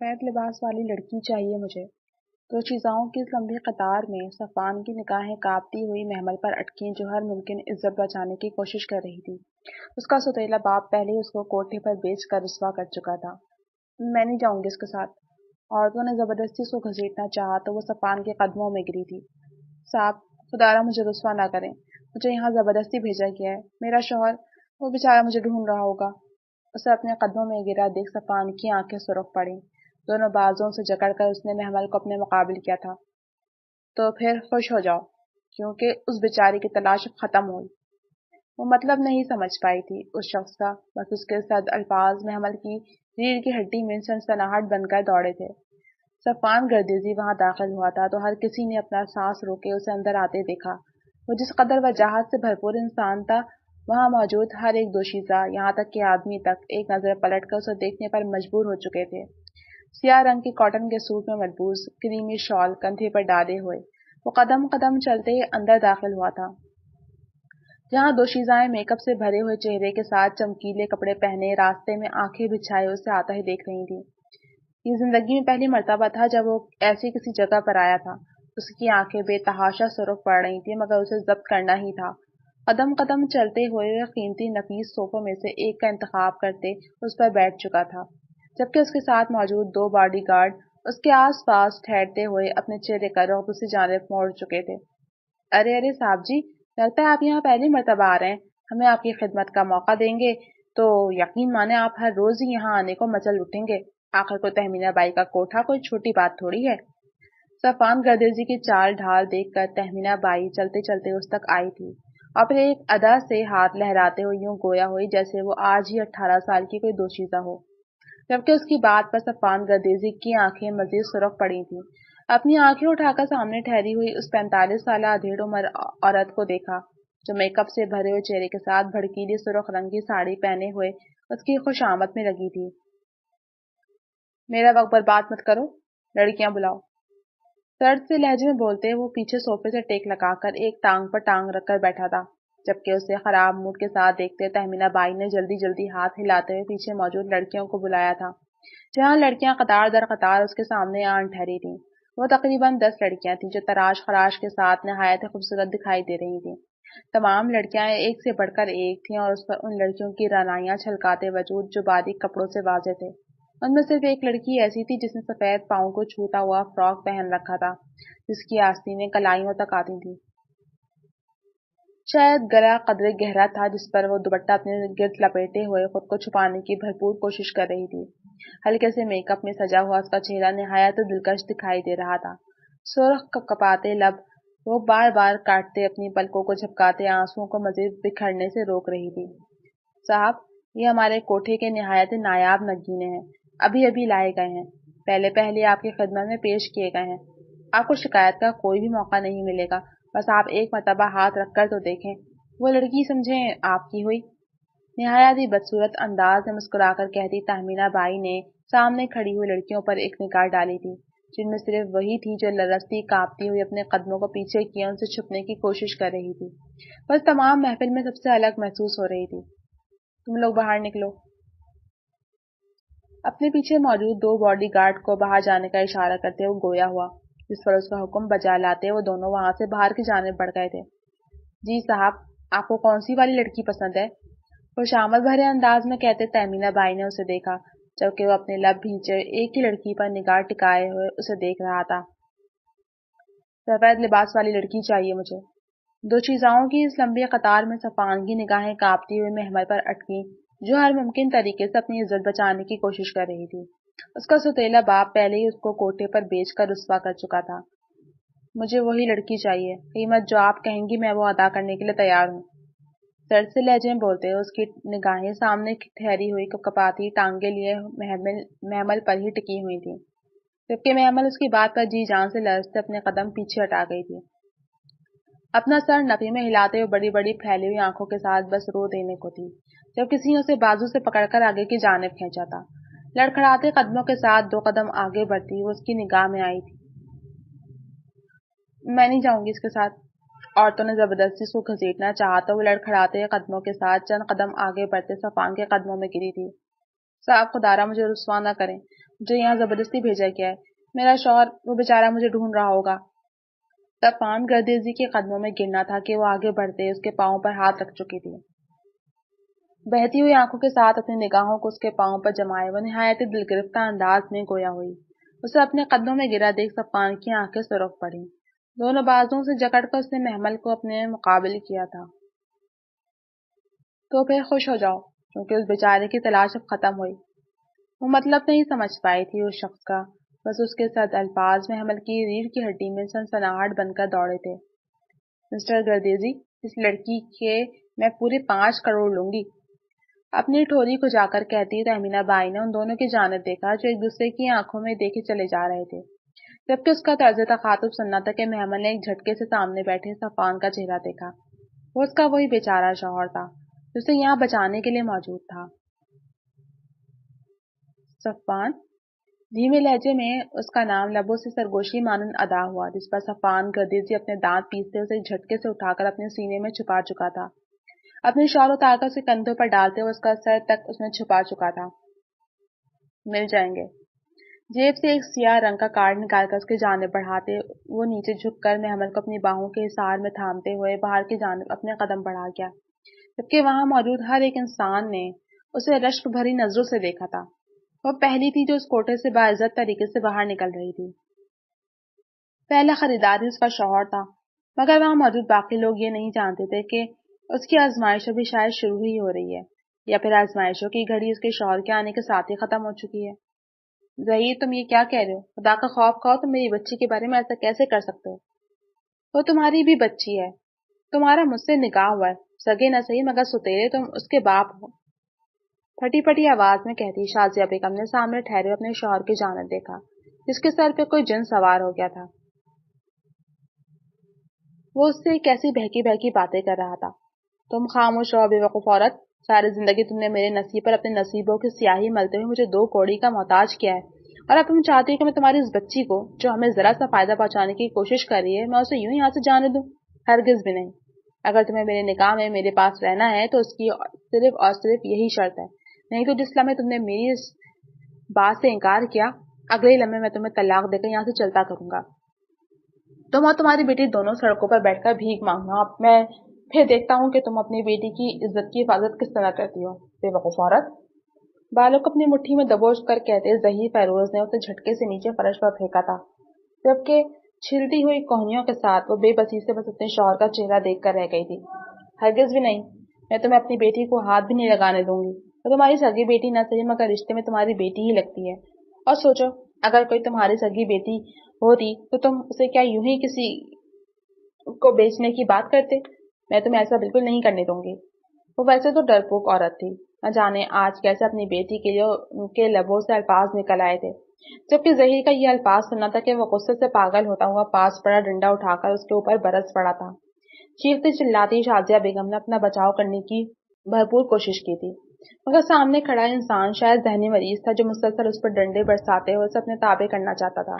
سفید لباس والی لڑکی چاہیے مجھے۔ تو چیزاؤں کی اس لمبی قطار میں صفوان کی نگاہیں کانپتی ہوئی محمل پر اٹکیں جو ہر ممکن عزت بچانے کی کوشش کر رہی تھی۔ اس کا سوتیلا باپ پہلے ہی اس کو کوٹھے پر بیچ کر رسوا کر چکا تھا۔ میں نہیں جاؤں گی اس کے ساتھ۔ عورتوں نے زبردستی اس کو گھسیٹنا چاہا تو وہ صفوان کے قدموں میں گری تھی۔ صاحب، خدارا مجھے رسوا نہ کریں، مجھے یہاں زبردستی بھیجا گیا ہے۔ میرا شوہر، وہ بیچارہ مجھے ڈھونڈ رہا ہوگا۔ اسے اپنے قدموں میں گرا دیکھ صفوان کی آنکھیں سرخ پڑیں۔ دونوں بازوؤں سے جکڑ کر اس نے محمل کو اپنے مقابل کیا تھا۔ تو پھر خوش ہو جاؤ، کیونکہ اس بیچاری کی تلاش اب ختم ہوئی۔ وہ مطلب نہیں سمجھ پائی تھی اس شخص کا، بس اس کے سرد الفاظ محمل کی ریڑھ کی ہڈی میں سنسناہٹ بن کر دوڑے تھے۔ صفوان گردیزی وہاں داخل ہوا تھا تو ہر کسی نے اپنا سانس روکے اسے اندر آتے دیکھا۔ وہ جس قدر وجاہت سے بھرپور انسان تھا، وہاں موجود ہر ایک دوشیزہ، یہاں تک کہ آدمی تک، ایک نظر پلٹ کر اسے دیکھنے پر مجبور ہو چکے تھے۔ سیاہ رنگ کے کاٹن کے سوٹ میں ملبوس، کریمی شال کندھے پر ڈالے ہوئے، وہ قدم قدم چلتے ہی اندر داخل ہوا تھا، جہاں دوشیزائیں میک اپ سے بھرے ہوئے چہرے کے ساتھ چمکیلے کپڑے پہنے راستے میں آنکھیں بچھائے اسے آتا ہی دیکھ رہی تھیں۔ یہ زندگی میں پہلی مرتبہ تھا جب وہ ایسی کسی جگہ پر آیا تھا۔ اس کی آنکھیں بے تحاشا سرخ پڑ رہی تھیں، مگر اسے ضبط کرنا ہی تھا۔ قدم قدم چلتے ہوئے قیمتی نفیس صوفوں میں سے ایک کا انتخاب کرتے اس پر بیٹھ چکا تھا، جبکہ اس کے ساتھ موجود 2 باڈی گارڈ اس کے آس پاس ٹھہرتے ہوئے اپنے چہرے کا رخ دوسری جانب موڑ چکے تھے۔ ارے صاحب جی، لگتا ہے آپ یہاں پہلی مرتبہ آ رہے ہیں۔ ہمیں آپ کی خدمت کا موقع دیں گے تو یقین مانیں آپ ہر روز ہی یہاں آنے کو مچل اٹھیں گے۔ آخر کو تہمینہ بائی کا کوٹھا کوئی چھوٹی بات تھوڑی ہے۔ صفوان گردیزی کی چال ڈھال دیکھ کر تہمینہ بائی چلتے چلتے اس تک آئی تھی اور پھر ایک ادا سے ہاتھ لہراتے ہوئے یوں گویا ہوئی جیسے وہ آج ہی 18 سال کی کوئی دوشیزہ ہو، جبکہ اس کی بات پر صفوان گردیزی کی آنکھیں مزید سرخ پڑی تھیں۔ اپنی آنکھیں اٹھا کر سامنے ٹھہری ہوئی اس 45 سالہ ادھیڑ عمر عورت کو دیکھا جو میک اپ سے بھرے ہوئے چہرے کے ساتھ بھڑکیلی سرخ رنگ کی ساڑی پہنے ہوئے اس کی خوش آمد میں لگی تھی۔ میرا وقت برباد مت کرو، لڑکیاں بلاؤ۔ سرد سے لہجے میں بولتے وہ پیچھے صوفے سے ٹیک لگا کر ایک ٹانگ پر ٹانگ رکھ کر بیٹھا تھا، جبکہ اسے خراب موڈ کے ساتھ دیکھتے تہمینہ بائی نے جلدی جلدی ہاتھ ہلاتے ہوئے پیچھے موجود لڑکیوں کو بلایا تھا، جہاں لڑکیاں قطار در قطار اس کے سامنے آن ٹھہری تھیں۔ وہ تقریباً 10 لڑکیاں تھیں جو تراش خراش کے ساتھ نہایت خوبصورت دکھائی دے رہی تھیں۔ تمام لڑکیاں ایک سے بڑھ کر ایک تھیں اور اس پر ان لڑکیوں کی رعنائیاں چھلکاتے وجود جو باریک کپڑوں سے واضح تھے۔ ان میں صرف ایک لڑکی ایسی تھی جس نے سفید پاؤں کو چھوتا ہوا فراک پہن رکھا تھا، جس کی آستینیں کلائیوں تک آتی تھیں۔ شاید گلا قدرے گہرا تھا جس پر وہ دوپٹہ اپنے گرد لپیٹے ہوئے خود کو چھپانے کی بھرپور کوشش کر رہی تھی۔ ہلکے سے میک اپ میں سجا ہوا اس کا چہرہ نہایت دلکش دکھائی دے رہا تھا۔ سرخ کپکپاتے لب وہ بار بار کاٹتے اپنی پلکوں کو جھپکاتے آنسوؤں کو مزید بکھرنے سے روک رہی تھی۔ صاحب، یہ ہمارے کوٹھے کے نہایت نایاب نگینے ہیں، ابھی ابھی لائے گئے ہیں، پہلے آپ کی خدمت میں پیش کیے گئے ہیں۔ آپ کو شکایت کا کوئی بھی موقع نہیں ملے گا، بس آپ ایک مرتبہ ہاتھ رکھ کر تو دیکھیں۔ وہ لڑکی سمجھیں آپ کی ہوئی، نہایت ہی بدصورت انداز میں مسکرا کر کہتی تہمینہ بائی نے سامنے کھڑی ہوئی لڑکیوں پر ایک نگاہ ڈالی تھی، جن میں صرف وہی تھی جو لرزتی کانپتی ہوئی اپنے قدموں کو پیچھے کیے ان سے چھپنے کی کوشش کر رہی تھی، بس تمام محفل میں سب سے الگ محسوس ہو رہی تھی۔ تم لوگ باہر نکلو۔ اپنے پیچھے موجود 2 باڈی گارڈ کو باہر جانے کا اشارہ کرتے وہ گویا ہوا، جس پر اس کا حکم بجا لاتے وہ دونوں وہاں سے باہر کی جانب بڑھ گئے تھے۔ جی صاحب، آپ کو کون سی والی لڑکی پسند ہے؟ خوش آمد بھرے انداز میں کہتے تہمینہ بائی نے اسے دیکھا، جبکہ وہ اپنے لب بھینچے ایک ہی لڑکی پر نگاہ ٹکائے ہوئے اسے دیکھ رہا تھا۔ سفید لباس والی لڑکی چاہیے مجھے۔ دو چیزاؤں کی اس لمبی قطار میں صفوان کی نگاہیں کانپتی ہوئی محمل پر اٹکیں جو ہر ممکن طریقے سے اپنی عزت بچانے کی کوشش کر رہی تھی۔ اس کا سوتیلا باپ پہلے ہی اس کو کوٹھے پر بیچ کر رسوا کر چکا تھا۔ مجھے وہی لڑکی چاہیے، قیمت جو آپ کہیں گی میں وہ ادا کرنے کے لیے تیار ہوں۔ سرد سے لہجے میں بولتے اس کی نگاہیں سامنے ٹھہری ہوئی کپکپاتی ٹانگیں لیے محمل پر ہی ٹکی ہوئی تھیں، جبکہ محمل اس کی بات پر جی جان سے لرزتے اپنے قدم پیچھے ہٹا گئی تھی، اپنا سر نفی میں ہلاتے ہوئے بڑی بڑی پھیلی ہوئی آنکھوں کے ساتھ بس رو دینے کو تھی جب کسی نے اسے بازو سے پکڑ کر آگے کی جانب کھینچا تھا۔ لڑکھڑاتے قدموں کے ساتھ 2 قدم آگے بڑھتی وہ اس کی نگاہ میں آئی تھی۔ میں نہیں جاؤں گی اس کے ساتھ۔ عورتوں نے زبردستی اس کو گھسیٹنا چاہا تو وہ لڑکھڑاتے قدموں کے ساتھ چند قدم آگے بڑھتے صفوان کے قدموں میں گری تھی۔ صاحب خدارا مجھے رسوا نہ کریں، جو یہاں زبردستی بھیجا گیا ہے۔ میرا شوہر، وہ بیچارہ مجھے ڈھونڈ رہا ہوگا۔ صفان گردیزی کے قدموں میں گرنا تھا کہ وہ آگے بڑھتے اس کے پاؤں پر ہاتھ رکھ چکی تھی۔ بہتی ہوئی آنکھوں کے ساتھ اپنی نگاہوں کو اس کے پاؤں پر جمائے وہ نہایت دل گرفتہ انداز میں گویا ہوئی۔ اسے اپنے قدموں میں گرا دیکھ صفان کی آنکھیں سرخ پڑیں۔ دونوں بازوؤں سے جکڑ کر اس نے محمل کو اپنے مقابل کیا تھا۔ تو پھر خوش ہو جاؤ، کیونکہ اس بیچارے کی تلاش اب ختم ہوئی۔ وہ مطلب نہیں سمجھ پائی تھی اس شخص کا، بس اس کے ساتھ الفاظ محمل کی ریڑھ کی ہڈی میں سنسناہٹ بن کر دوڑے تھے۔ مسٹر گردیزی، اس لڑکی کے میں پورے 5 کروڑ لوں گی۔ اپنی ٹھوری کو جا کر کہتی تو امینا بائی نے ان دونوں کی جانب دیکھا جو ایک دوسرے کی آنکھوں میں دیکھے چلے جا رہے تھے، جبکہ اس کا طرز تخاطب سننا تھا کہ محمل نے ایک جھٹکے سے سامنے بیٹھے صفان کا چہرہ دیکھا۔ وہ اس کا وہی بیچارہ شوہر تھا جو اسے یہاں بچانے کے لیے موجود تھا۔ صفان، دھیمے لہجے میں اس کا نام لبوں سے سرگوشی مانند ادا ہوا، جس پر صفان گردیزی اپنے دانت پیستے اسے ایک جھٹکے سے اٹھا کر اپنے سینے میں چھپا چکا تھا۔ اپنی شال اتار کر اسے کندھوں پر ڈالتے ہوئے اس کا سر تک اس میں چھپا چکا تھا۔ مل جائیں گے۔ جیب سے ایک سیاہ رنگ کا کارڈ نکال کر اس کی جانب بڑھاتے وہ نیچے جھک کر محمل کو اپنی باہوں کے حصار میں تھامتے ہوئے باہر کی جانب اپنے قدم بڑھا گیا، جبکہ وہاں موجود ہر ایک انسان نے اسے رشک بھری نظروں سے دیکھا تھا۔ وہ پہلی تھی جو اس کوٹھے سے باعزت طریقے سے باہر نکل رہی تھی۔ پہلا خریدار اس کا شوہر تھا، مگر وہاں موجود باقی لوگ یہ نہیں جانتے تھے کہ اس کی آزمائش ابھی شاید شروع ہی ہو رہی ہے، یا پھر آزمائشوں کی گھڑی اس کے شوہر کے آنے کے ساتھ ہی ختم ہو چکی ہے۔ ظہیر، تم یہ کیا کہہ رہے ہو؟ خدا کا خوف کھاؤ، تم میری بچی کے بارے میں ایسا کیسے کر سکتے ہو؟ وہ تمہاری بھی بچی ہے، تمہارا مجھ سے نکاح ہوا ہے، سگے نہ صحیح مگر سوتیلے تم اس کے باپ ہو۔ پھٹی پھٹی آواز میں کہتی شازیہ بیگم نے سامنے ٹھہرے اپنے شوہر کی جانب دیکھا، جس کے سر پہ کوئی جن سوار ہو گیا تھا۔ وہ اس سے کیسی بہکی بہکی باتیں کر رہا تھا۔ تم خاموش رہو بے وقوف عورت، ساری زندگی تم نے میرے نصیب پر اپنے نصیبوں کی سیاہی ملتے ہوئے مجھے 2 کوڑی کا محتاج کیا ہے، اور اب تم چاہتی ہو کہ میں تمہاری اس بچی کو جو ہمیں ذرا سا فائدہ پہنچانے کی کوشش کر رہی ہے میں اسے یوں یہاں سے جانے دوں؟ ہرگز بھی نہیں۔ اگر تمہیں میرے نکاح میں میرے پاس رہنا ہے تو اس کی صرف اور صرف یہی شرط ہے، نہیں تو جس لمحے تم نے میری اس بات سے انکار کیا اگلے لمحے میں تمہیں طلاق دے کر یہاں سے چلتا کروں گا۔ تم اور تمہاری بیٹی دونوں سڑکوں پر بیٹھ کر بھیک مانگنا، میں پھر دیکھتا ہوں کہ تم اپنی بیٹی کی عزت کی حفاظت کس طرح کرتی ہو، بے وقوف عورت۔ بالوں کو اپنی مٹھی میں دبوچ کر کہتے ظہیر فیروز نے اسے جھٹکے سے نیچے فرش پر پھینکا تھا، جبکہ چھلتی ہوئی کوہنیوں کے ساتھ وہ بے بسی سے بس اپنے شوہر کا چہرہ دیکھ کر رہ گئی تھی۔ ہرگز بھی نہیں، میں تمہیں اپنی بیٹی کو ہاتھ بھی نہیں لگانے دوں گی۔ تو تمہاری سگی بیٹی نہ صحیح مگر رشتے میں تمہاری بیٹی ہی لگتی ہے، اور سوچو اگر کوئی تمہاری سگی بیٹی ہوتی تو تم اسے کیا یوں ہی کسی کو بیچنے کی بات کرتے؟ میں تمہیں ایسا بالکل نہیں کرنے دوں گی۔ وہ ویسے تو ڈرپوک عورت تھی، نہ جانے آج کیسے اپنی بیٹی کے لیے ان کے لبوں سے الفاظ نکل آئے تھے، جبکہ ظہیر کا یہ الفاظ سننا تھا کہ وہ غصے سے پاگل ہوتا ہوا پاس پڑا ڈنڈا اٹھا کر اس کے اوپر برس پڑا تھا۔ چیختی چلاتی شازیہ بیگم نے اپنا بچاؤ کرنے کی بھرپور کوشش کی تھی، مگر سامنے کھڑا انسان شاید ذہنی مریض تھا جو مسلسل اس پر ڈنڈے برساتے ہوئے اسے اپنے تابع کرنا چاہتا تھا۔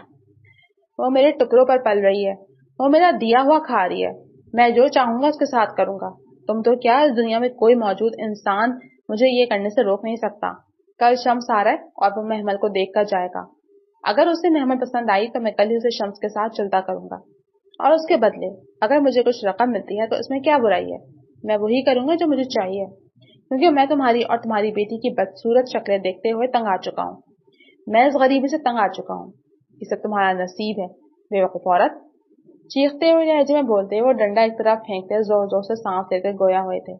وہ میرے ٹکڑوں پر پل رہی ہے، وہ میرا دیا ہوا کھا رہی ہے، میں جو چاہوں گا اس کے ساتھ کروں گا۔ تم تو کیا اس دنیا میں کوئی موجود انسان مجھے یہ کرنے سے روک نہیں سکتا۔ کل شمس آ رہا ہے اور وہ محمل کو دیکھ کر جائے گا، اگر اسے محمل پسند آئی تو میں کل ہی اسے شمس کے ساتھ چلتا کروں گا، اور اس کے بدلے اگر مجھے کچھ رقم ملتی ہے تو اس میں کیا برائی ہے؟ میں وہی کروں گا جو مجھے چاہیے، کیونکہ میں تمہاری اور تمہاری بیٹی کی بدصورت شکلیں دیکھتے ہوئے تنگ آ چکا ہوں، میں اس غریبی سے تنگ آ چکا ہوں، یہ سب تمہارا نصیب ہے، بے وقوف عورت۔ چیختے ہوئے لہجے میں بولتے وہ ڈنڈا ایک طرف پھینکتے زور زور سے سانس لیتے گویا ہوئے تھے،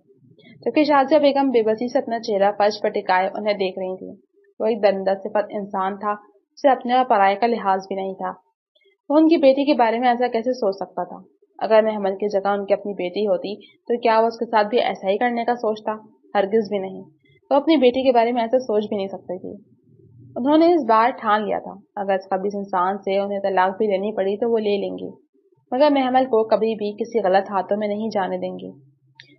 جبکہ شازیہ بیگم بے بسی سے اپنا چہرہ فرش پر ٹکائے انہیں دیکھ رہی تھی۔ وہ ایک درندہ صفت انسان تھا، اسے اپنے اور پرائے کا لحاظ بھی نہیں تھا۔ وہ ان کی بیٹی کے بارے میں ایسا کیسے سوچ سکتا تھا؟ اگر محمل کی جگہ ان کی اپنی بیٹی ہوتی تو کیا وہ اس کے ساتھ بھی ایسا ہی کرنے کا سوچتا؟ ہرگز بھی نہیں۔ وہ اپنی بیٹی کے بارے میں ایسا سوچ بھی نہیں سکتی تھی۔ انہوں نے اس بار ٹھان لیا تھا اگر اس خبیث انسان سے انہیں طلاق بھی لینی پڑی تو وہ لے لیں گی، مگر محمل کو کبھی بھی کسی غلط ہاتھوں میں نہیں جانے دیں گی۔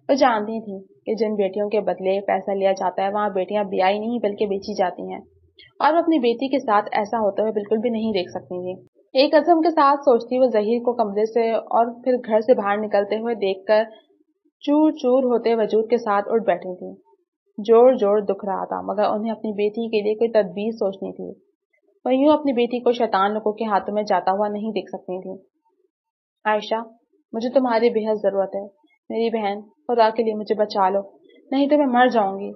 وہ جانتی تھی کہ جن بیٹیوں کے بدلے پیسہ لیا جاتا ہے وہاں بیٹیاں بیائی نہیں بلکہ بیچی جاتی ہیں، اور وہ اپنی بیٹی کے ساتھ ایسا ہوتے ہوئے بالکل بھی نہیں دیکھ سکتی تھی۔ ایک عزم کے ساتھ سوچتی وہ ظہیر کو کمرے سے اور پھر گھر سے باہر نکلتے ہوئے دیکھ کر چور چور ہوتے وجود کے ساتھ اٹھ بیٹھی تھی۔ جوڑ جوڑ دکھ رہا تھا، مگر انہیں اپنی بیٹی کے لیے کوئی تدبیر سوچنی تھی۔ وہ یوں اپنی بیٹی کو شیطان لوگوں کے ہاتھوں میں جاتا ہوا نہیں دیکھ سکتی تھی۔ عائشہ، مجھے تمہاری بے حد ضرورت ہے، میری بہن، خدا کے لیے مجھے بچا لو، نہیں تو میں مر جاؤں گی۔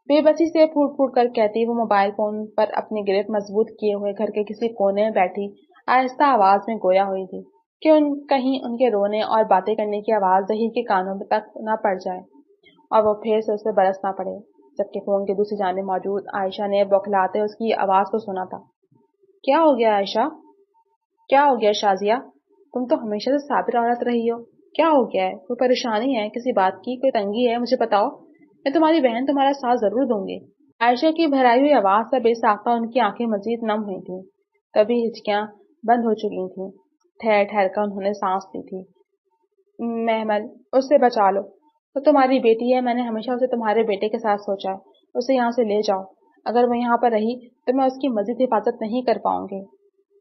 بے بسی سے پھوٹ پھوٹ کر کہتی وہ موبائل فون پر اپنی گرپ مضبوط کیے ہوئے گھر کے کسی کونے میں بیٹھی آہستہ آواز میں گویا ہوئی تھی کہ کہیں ان کے رونے اور باتیں کرنے کی آواز ظہیر کے کانوں تک نہ پڑ جائے اور وہ پھر سے اسے برس نہ پڑے، جبکہ فون کے دوسری جانب موجود عائشہ نے بوکھلاتے اس کی آواز کو سنا تھا۔ کیا ہو گیا عائشہ؟ کیا ہو گیا شازیہ؟ تم تو ہمیشہ سے صابر عورت رہی ہو، کیا ہو گیا ہے؟ کوئی پریشانی ہے؟ کسی بات کی کوئی تنگی ہے؟ مجھے بتاؤ، میں تمہاری بہن تمہارا ساتھ ضرور دوں گی۔ عائشہ کی بھرائی ہوئی آواز سے بے ساختہ ان کی آنکھیں مزید نم ہوئی تھیں، تبھی ہچکیاں بند ہو چکی تھیں، ٹھہر ٹھہر کر انہوں نے سانس لی تھی۔ محمل، اس سے بچا لو، تو تمہاری بیٹی ہے، میں نے ہمیشہ اسے تمہارے بیٹے کے ساتھ سوچا ہے، اسے یہاں سے لے جاؤ، اگر وہ یہاں پر رہی تو میں اس کی مزید حفاظت نہیں کر پاؤں گی۔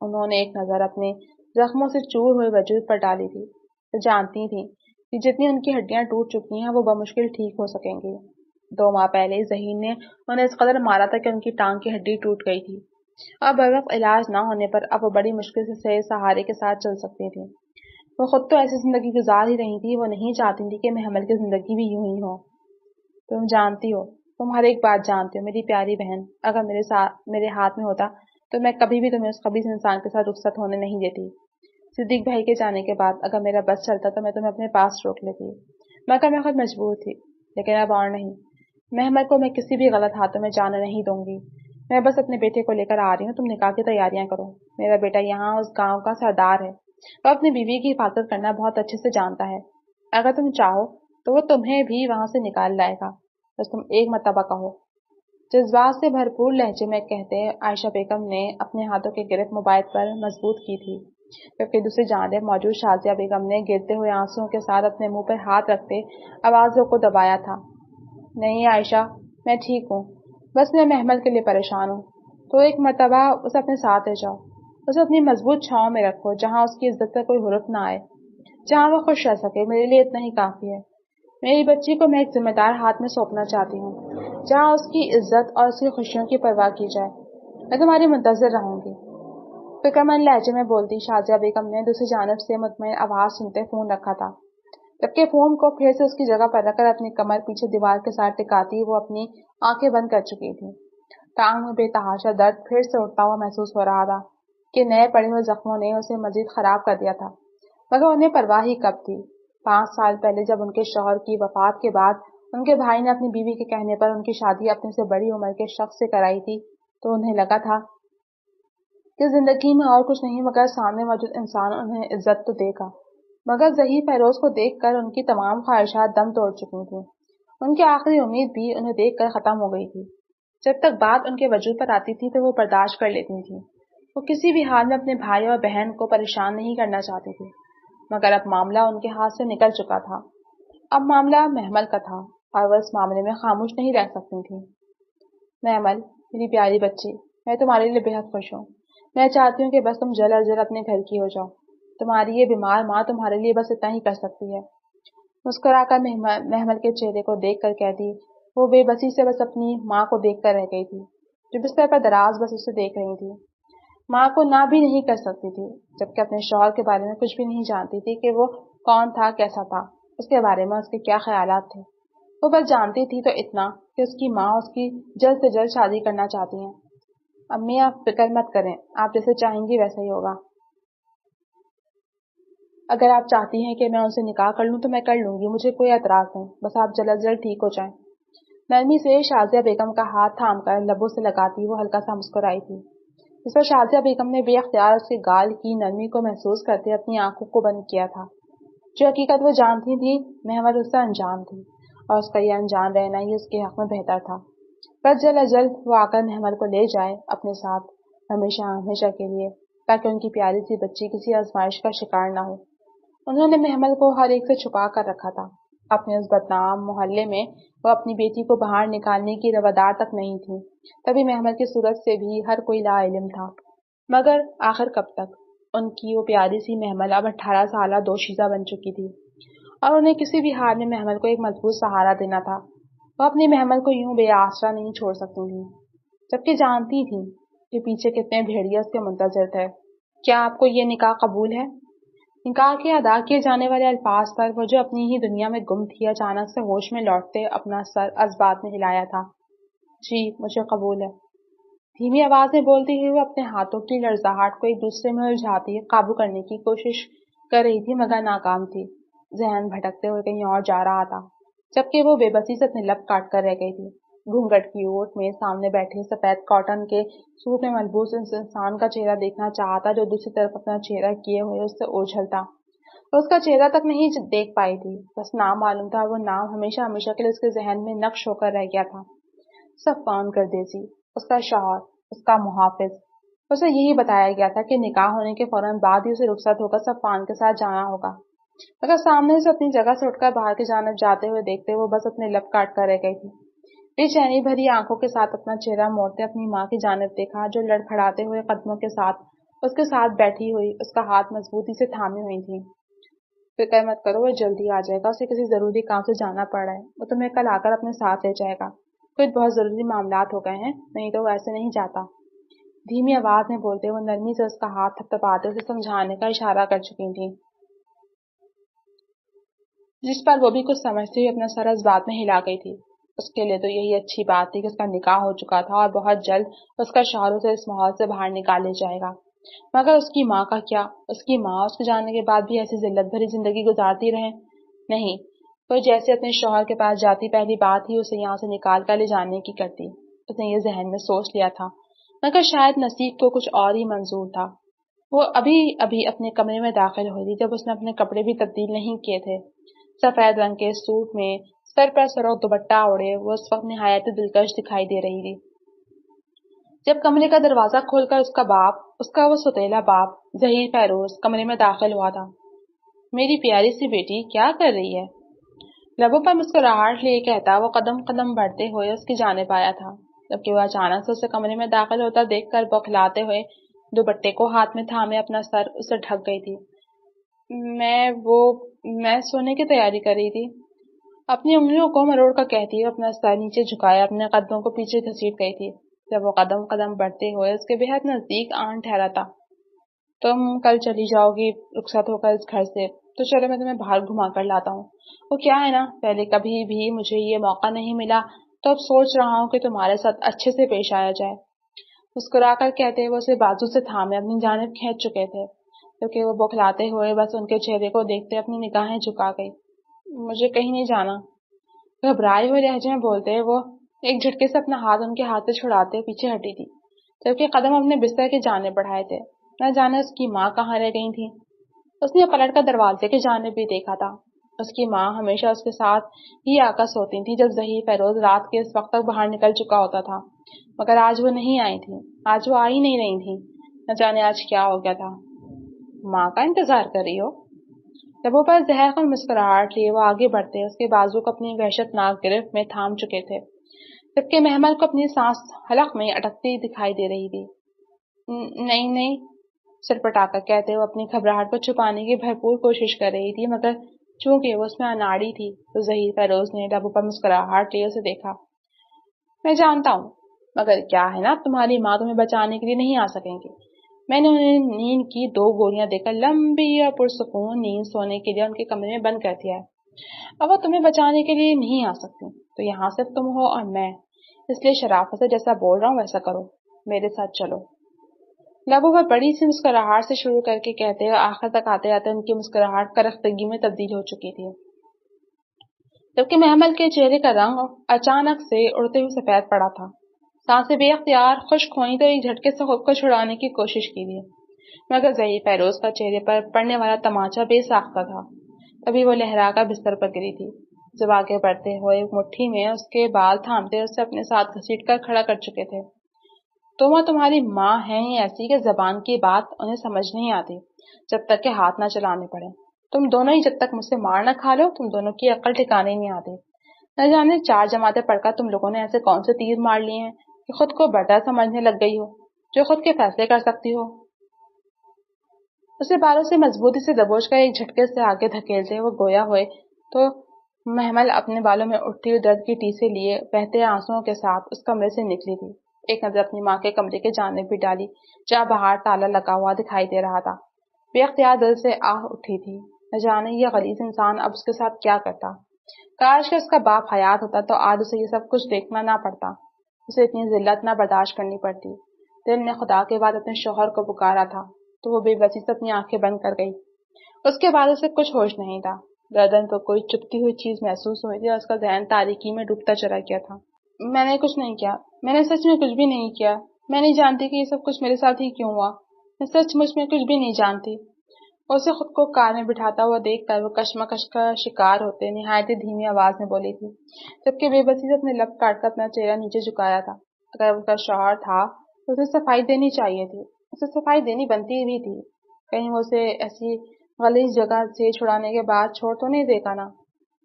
انہوں نے ایک نظر اپنے زخموں سے چور ہوئے وجود پر ڈالی تھی، تو جانتی تھی کہ جتنی ان کی ہڈیاں ٹوٹ چکی ہیں وہ بمشکل ٹھیک ہو سکیں گی۔ 2 ماہ پہلے ظہیر نے انہیں اس قدر مارا تھا کہ ان کی ٹانگ کی ہڈی ٹوٹ گئی تھی، اور بروقت علاج نہ ہونے پر اب وہ بڑی مشکل سے سہارے کے ساتھ چل سکتی تھی۔ وہ خود تو ایسی زندگی گزار ہی رہی تھی، وہ نہیں چاہتی تھی کہ محمل کی زندگی بھی یوں ہی ہو۔ تم جانتی ہو، تم ہر ایک بات جانتی ہو میری پیاری بہن، اگر میرے ہاتھ میں ہوتا تو میں کبھی بھی تمہیں اس خبیث انسان کے ساتھ رخصت ہونے نہیں دیتی۔ صدیق بھائی کے جانے کے بعد اگر میرا بس چلتا تو میں تمہیں اپنے پاس روک لیتی، مگر میں خود مجبور تھی، لیکن اب اور نہیں۔ محمد کو میں کسی بھی غلط ہاتھوں میں جانے نہیں دوں گی۔ میں بس اپنے بیٹے کو لے کر آ رہی ہوں، تم نکاح کی تیاریاں کرو۔ میرا بیٹا یہاں اس گاؤں کا سردار ہے، وہ اپنی بیوی کی حفاظت کرنا بہت اچھے سے جانتا ہے، اگر تم چاہو تو وہ تمہیں بھی وہاں سے نکال لائے گا، بس تم ایک مرتبہ کہو۔ جذبات سے بھرپور لہجے میں کہتے عائشہ بیگم نے اپنے ہاتھوں کی گرفت موبائل پر مضبوط کی تھی، جبکہ دوسری جانب موجود شازیہ بیگم نے گرتے ہوئے آنسوؤں کے ساتھ اپنے منہ پر ہاتھ رکھتے آوازوں کو دبایا تھا۔ نہیں عائشہ، میں ٹھیک ہوں، بس میں محمل کے لیے پریشان ہوں، تو ایک مرتبہ اسے اپنے ساتھ لے جاؤ، اسے اپنی مضبوط چھاؤں میں رکھو، جہاں اس کی عزت پر کوئی حرف نہ آئے، جہاں وہ خوش رہ سکے، میرے لیے اتنا ہی کافی ہے۔ میری بچی کو میں ایک ذمہ دار ہاتھ میں سونپنا چاہتی ہوں، جہاں اس کی عزت اور اس کی خوشیوں کی پرواہ کی جائے۔ میں تمہاری منتظر رہوں گی، فکرمند لہجے میں بولتی شازیہ بیگم نے دوسری جانب سے مطمئن آواز سنتے فون رکھا تھا، جبکہ فون کو پھر سے اس کی جگہ پر رکھ کر اپنی کمر پیچھے دیوار کے ساتھ ٹکاتی وہ اپنی آنکھیں بند کر چکی تھی۔ ٹانگ میں بے تحاشا درد پھر سے اٹھتا ہوا محسوس ہو رہا تھا کہ نئے پڑے ہوئے زخموں نے اسے مزید خراب کر دیا تھا، مگر انہیں پرواہ ہی کب تھی۔ 5 سال پہلے جب ان کے شوہر کی وفات کے بعد ان کے بھائی نے اپنی بیوی کے کہنے پر ان کی شادی اپنے سے بڑی عمر کے شخص سے کرائی تھی، تو انہیں لگا تھا کہ زندگی میں اور کچھ نہیں مگر سامنے موجود انسان انہیں عزت تو دے گا، مگر ظہیر فیروز کو دیکھ کر ان کی تمام خواہشات دم توڑ چکی تھیں، ان کی آخری امید بھی انہیں دیکھ کر ختم ہو گئی تھی۔ جب تک بات ان کے وجود پر آتی تھی تو وہ برداشت کر لیتی تھیں، وہ کسی بھی حال میں اپنے بھائی اور بہن کو پریشان نہیں کرنا چاہتی تھی، مگر اب معاملہ ان کے ہاتھ سے نکل چکا تھا، اب معاملہ محمل کا تھا اور وہ اس معاملے میں خاموش نہیں رہ سکتی تھی۔ محمل، میری پیاری بچی، میں تمہارے لیے بے حد خوش ہوں، میں چاہتی ہوں کہ بس تم جلد از جلد اپنے گھر کی ہو جاؤ، تمہاری یہ بیمار ماں تمہارے لیے بس اتنا ہی کر سکتی ہے۔ مسکرا کر محمل کے چہرے کو دیکھ کر کہتی وہ بے بسی سے بس اپنی ماں کو دیکھ کر رہ گئی تھی، جو بستر پر دراز بس اسے دیکھ رہی تھی۔ ماں کو نہ بھی نہیں کر سکتی تھی، جبکہ اپنے شوہر کے بارے میں کچھ بھی نہیں جانتی تھی کہ وہ کون تھا، کیسا تھا، اس کے بارے میں اس کے کیا خیالات تھے۔ وہ بس جانتی تھی تو اتنا کہ اس کی ماں اس کی جلد سے جلد شادی کرنا چاہتی ہیں۔ امی، آپ فکر مت کریں، آپ جیسے چاہیں گی ویسا ہی ہوگا۔ اگر آپ چاہتی ہیں کہ میں ان سے نکاح کر لوں تو میں کر لوں گی، مجھے کوئی اعتراض نہیں، بس آپ جلد از جلد ٹھیک ہو جائیں۔ نرمی سے شازیہ بیگم کا ہاتھ تھام کر لبوں سے لگاتی وہ ہلکا سا مسکرائی تھی، جس پر شازیہ بیگم نے بے اختیار اس کے گال کی نرمی کو محسوس کرتے اپنی آنکھوں کو بند کیا تھا۔ جو حقیقت وہ جانتی تھی، محمد اس سے انجان تھی، اور اس کا یہ انجان رہنا ہی اس کے حق میں بہتر تھا۔ بس جلد از جلد وہ آ کر محمد کو لے جائے اپنے ساتھ، ہمیشہ ہمیشہ کے لیے، تاکہ ان کی پیاری سی بچی کسی آزمائش کا شکار نہ ہو۔ انہوں نے محمد کو ہر ایک سے چھپا کر رکھا تھا، اپنے اس بدنام محلے میں وہ اپنی بیٹی کو باہر نکالنے کی روادار تک نہیں تھی، تبھی محمد کی صورت سے بھی ہر کوئی لا علم تھا، مگر آخر کب تک؟ ان کی وہ پیاری سی محمل اب 18 سالہ دوشیزہ بن چکی تھی، اور انہیں کسی بھی حال میں محمل کو ایک مضبوط سہارا دینا تھا۔ وہ اپنی محمل کو یوں بے آسرا نہیں چھوڑ سکتی تھی، جبکہ جانتی تھی کہ پیچھے کتنے بھیڑیے اس کے منتظر تھے۔ کیا آپ کو یہ نکاح قبول ہے؟ نکاح کے ادا کیے جانے والے الفاظ پر وہ جو اپنی ہی دنیا میں گم تھی اچانک سے ہوش میں لوٹتے اپنا سر ازبات میں ہلایا تھا۔ جی مجھے قبول ہے، دھیمی آواز میں بولتی ہوئی وہ اپنے ہاتھوں کی لرزاہٹ کو ایک دوسرے میں الجھاتی قابو کرنے کی کوشش کر رہی تھی مگر ناکام تھی۔ ذہن بھٹکتے ہوئے کہیں اور جا رہا تھا، جبکہ وہ بے بسی سے اپنے لب کاٹ کر رہ گئی تھی۔ گھونگھٹ کی اوٹ میں سامنے بیٹھے سفید کاٹن کے سوٹ میں ملبوس اس انسان کا چہرہ دیکھنا چاہتا جو دوسری طرف اپنا چہرہ کیے ہوئے اس سے اوجھلتا۔ اس کا چہرہ تک نہیں دیکھ پائی تھی، بس نام معلوم تھا، وہ نام ہمیشہ ہمیشہ کے لیے اس کے ذہن میں نقش ہو کر رہ گیا تھا۔ صفوان گردیسی، اس کا شوہر، اس کا محافظ۔ اسے یہی بتایا گیا تھا کہ نکاح ہونے کے فوراً بعد ہی اسے رخصت ہو کر صفوان کے ساتھ جانا ہوگا، مگر سامنے سے اپنی جگہ سے اٹھ کر باہر کی جانب جاتے ہوئے دیکھتے وہ بس اپنے لب کاٹ کر رہ گئی تھی۔ بے چینی بھری آنکھوں کے ساتھ اپنا چہرہ موڑتے اپنی ماں کی جانب دیکھا جو لڑکھڑاتے ہوئے قدموں کے ساتھ اس کے ساتھ بیٹھی ہوئی اس کا ہاتھ مضبوطی سے تھامے ہوئی تھی۔ فکر مت کرو، وہ جلدی آ جائے گا، اسے کسی ضروری کام سے جانا پڑ رہا ہے، وہ تمہیں کل آ کر اپنے ساتھ لے جائے گا، کوئی بہت ضروری معاملات ہو گئے ہیں، نہیں تو وہ ایسے نہیں جاتا۔ دھیمی آواز میں بولتے وہ نرمی سے اس کا ہاتھ تھپتھپاتے اسے سمجھانے کا اشارہ کر چکی تھی، جس پر وہ بھی کچھ سمجھتے ہوئے اپنا سر اس بات میں ہلا گئی تھی۔ اس کے لیے تو یہی اچھی بات تھی کہ اس کا نکاح ہو چکا تھا اور بہت جلد اس کا شوہر اسے اس ماحول سے باہر نکال لے جائے گا، مگر اس کی ماں کا کیا؟ اس کی ماں اس کے جانے کے بعد بھی ایسی ذلت بھری زندگی گزارتی رہے؟ نہیں، وہ جیسے اپنے شوہر کے پاس جاتی پہلی بات ہی اسے یہاں سے نکال کر لے جانے کی کرتی۔ اس نے یہ ذہن میں سوچ لیا تھا، مگر شاید نصیب کو کچھ اور ہی منظور تھا۔ وہ ابھی ابھی اپنے کمرے میں داخل ہوئی تھی جب اس نے اپنے کپڑے بھی تبدیل نہیں کیے تھے۔ سفید رنگ کے سوٹ میں سر پر سرخ دوپٹہ اوڑھے وہ اس وقت نہایت دلکش دکھائی دے رہی تھی۔ جب کمرے کا دروازہ کھول کر اس کا وہ سوتیلا باپ ظہیر فیروز کمرے میں داخل ہوا تھا۔ میری پیاری سی بیٹی کیا کر رہی ہے؟ لبوں پر مسکراہٹ لیے کہتا وہ قدم قدم بڑھتے ہوئے اس کی جانب آیا تھا، جبکہ وہ اچانک سے اسے کمرے میں داخل ہوتا دیکھ کر بوکھلاتے ہوئے دوپٹے کو ہاتھ میں تھامے اپنا سر اسے ڈھک گئی تھی۔ میں سونے کی تیاری کر رہی تھی، اپنی انگلیوں کو مروڑ کر کہتی وہ اپنا سر نیچے جھکایا اپنے قدموں کو پیچھے گھسیٹ گئی تھی۔ جب وہ قدم قدم بڑھتے ہوئے اس کے بےحد نزدیک آن ٹھہرا تھا، تم کل چلی جاؤ گی رخصت ہو کر اس گھر سے، تو چلو میں تمہیں باہر گھما کر لاتا ہوں۔ وہ کیا ہے نا، پہلے کبھی بھی مجھے یہ موقع نہیں ملا تو اب سوچ رہا ہوں کہ تمہارے ساتھ اچھے سے پیش آیا جائے۔ مسکرا کر کہتے وہ اسے بازو سے تھامے اپنی جانب کھینچ چکے تھے، کیونکہ وہ بوکھلاتے ہوئے بس ان کے چہرے کو دیکھتے اپنی نگاہیں جھکا گئی۔ مجھے کہیں نہیں جانا، گھبرائے ہوئے لہجے میں بولتے وہ ایک جھٹکے سے اپنا ہاتھ ان کے ہاتھ سے چھڑاتے پیچھے ہٹی تھی، جبکہ قدم اپنے بستر کی جانب بڑھائے تھے۔ نہ جانے اس کی ماں کہاں رہ گئی تھی۔ اس نے پلٹ کر دروازے کی جانب بھی دیکھا تھا۔ اس کی ماں ہمیشہ اس کے ساتھ ہی آ کر سوتی تھی جب ظہیر فیروز رات کے اس وقت تک باہر نکل چکا ہوتا تھا، مگر آج وہ نہیں آئی تھی، آج وہ آئی نہیں رہی تھی۔ نہ جانے آج کیا ہو گیا تھا۔ ماں کا انتظار کر رہی ہو؟ لبوں پر زہر خون مسکراہٹ لیے وہ آگے بڑھتے اس کے بازو کو اپنی وحشت ناک گرفت میں تھام چکے تھے، جبکہ محمل کو اپنی سانس حلق میں اٹکتی دکھائی دے رہی تھی۔ نہیں نہیں، سرپٹا کر کہتے وہ اپنی گھبراہٹ کو چھپانے کی بھرپور کوشش کر رہی تھی، مگر چونکہ وہ اس میں اناڑی تھی تو ظہیر فیروز نے لبوں پر مسکراہٹ لیے اسے دیکھا۔ میں جانتا ہوں، مگر کیا ہے نا، تمہاری ماں تمہیں بچانے کے لیے نہیں آ سکیں گی۔ میں نے انہیں نیند کی 2 گولیاں دے کر لمبی اور پرسکون نیند سونے کے لیے ان کے کمرے میں بند کر دیا ہے۔ اب وہ تمہیں بچانے کے لیے نہیں آ سکتی، تو یہاں صرف تم ہو اور میں، اس لیے شرافت سے جیسا بول رہا ہوں ویسا کرو، میرے ساتھ چلو۔ لبوں پر بڑی سی مسکراہٹ سے شروع کر کے کہتے ہوئے آخر تک آتے آتے ان کی مسکراہٹ کرختگی میں تبدیل ہو چکی تھی، جبکہ محمل کے چہرے کا رنگ اچانک سے اڑتے ہوئے سفید پڑا تھا۔ سانسیں بے اختیار خشک ہوئیں تو ایک جھٹکے سے خود کو چھڑانے کی کوشش کی تھی، مگر ظہیر فیروز کا چہرے پر پڑنے والا تماچا بے ساختہ تھا۔ تبھی وہ لہرا کر بستر پر گری تھی، جب آگے بڑھتے ہوئے مٹھی میں اس کے بال تھامتے اسے اپنے ساتھ گھسیٹ کر کھڑا کر چکے تھے۔ تمہاری ماں ہیں ہی ایسی کہ زبان کی بات انہیں سمجھ نہیں آتی جب تک کہ ہاتھ نہ چلانے پڑے۔ تم دونوں ہی جب تک مجھ سے مار نہ کھا لو، تم دونوں کی عقل ٹھکانے نہیں آتی۔ نہ جانے 4 جماعتیں پڑھ کر تم لوگوں نے ایسے کون سے تیر مار لیے ہیں کہ خود کو برتر سمجھنے لگ گئی ہو، جو خود کے فیصلے کر سکتی ہو۔ اسے بالوں سے مضبوطی سے دبوچ کر ایک جھٹکے سے آگے دھکیلتے وہ گویا ہوئے تو محمل اپنے بالوں میں اٹھتی ہوئی درد کی ٹیسے لیے بہتے آنسوؤں کے ساتھ اس کمرے سے نکلی تھی۔ ایک نظر اپنی ماں کے کمرے کے جانب بھی ڈالی جہاں باہر تالا لگا ہوا دکھائی دے رہا تھا۔ بے اختیار دل سے آہ اٹھی تھی، نہ جانے یہ غلیظ انسان اب اس کے ساتھ کیا کرتا۔ کاش کہ اس کا باپ حیات ہوتا تو آج اسے یہ سب کچھ دیکھنا نہ پڑتا، اسے اتنی ذلت نہ برداشت کرنی پڑتی۔ دل نے خدا کے بعد اپنے شوہر کو پکارا تھا تو وہ بے بسی سے اپنی آنکھیں بند کر گئی۔ اس کے بعد اسے کچھ ہوش نہیں تھا، گردن پر کوئی چپتی ہوئی چیز محسوس ہوئی تھی اور اس کا ذہن تاریکی میں ڈوبتا چلا گیا تھا۔ میں نے کچھ نہیں کیا، میں نے سچ میں کچھ بھی نہیں کیا، میں نہیں جانتی کہ یہ سب کچھ میرے ساتھ ہی کیوں ہوا، میں سچ مچ میں کچھ بھی نہیں جانتی۔ اسے خود کو کار میں بٹھاتا ہوا دیکھ کر وہ کشمکش کا شکار ہوتے نہایت ہی دھیمی آواز میں بولی تھی، جبکہ بے بسی سے اپنے لب کاٹ کر اپنا چہرہ نیچے جھکایا تھا۔ اگر اس کا شوہر تھا تو اسے صفائی دینی چاہیے تھی، اسے صفائی دینی بنتی بھی تھی، کہیں وہ اسے ایسی غلیظ جگہ سے چھڑانے کے بعد چھوڑ تو نہیں دے گا نا۔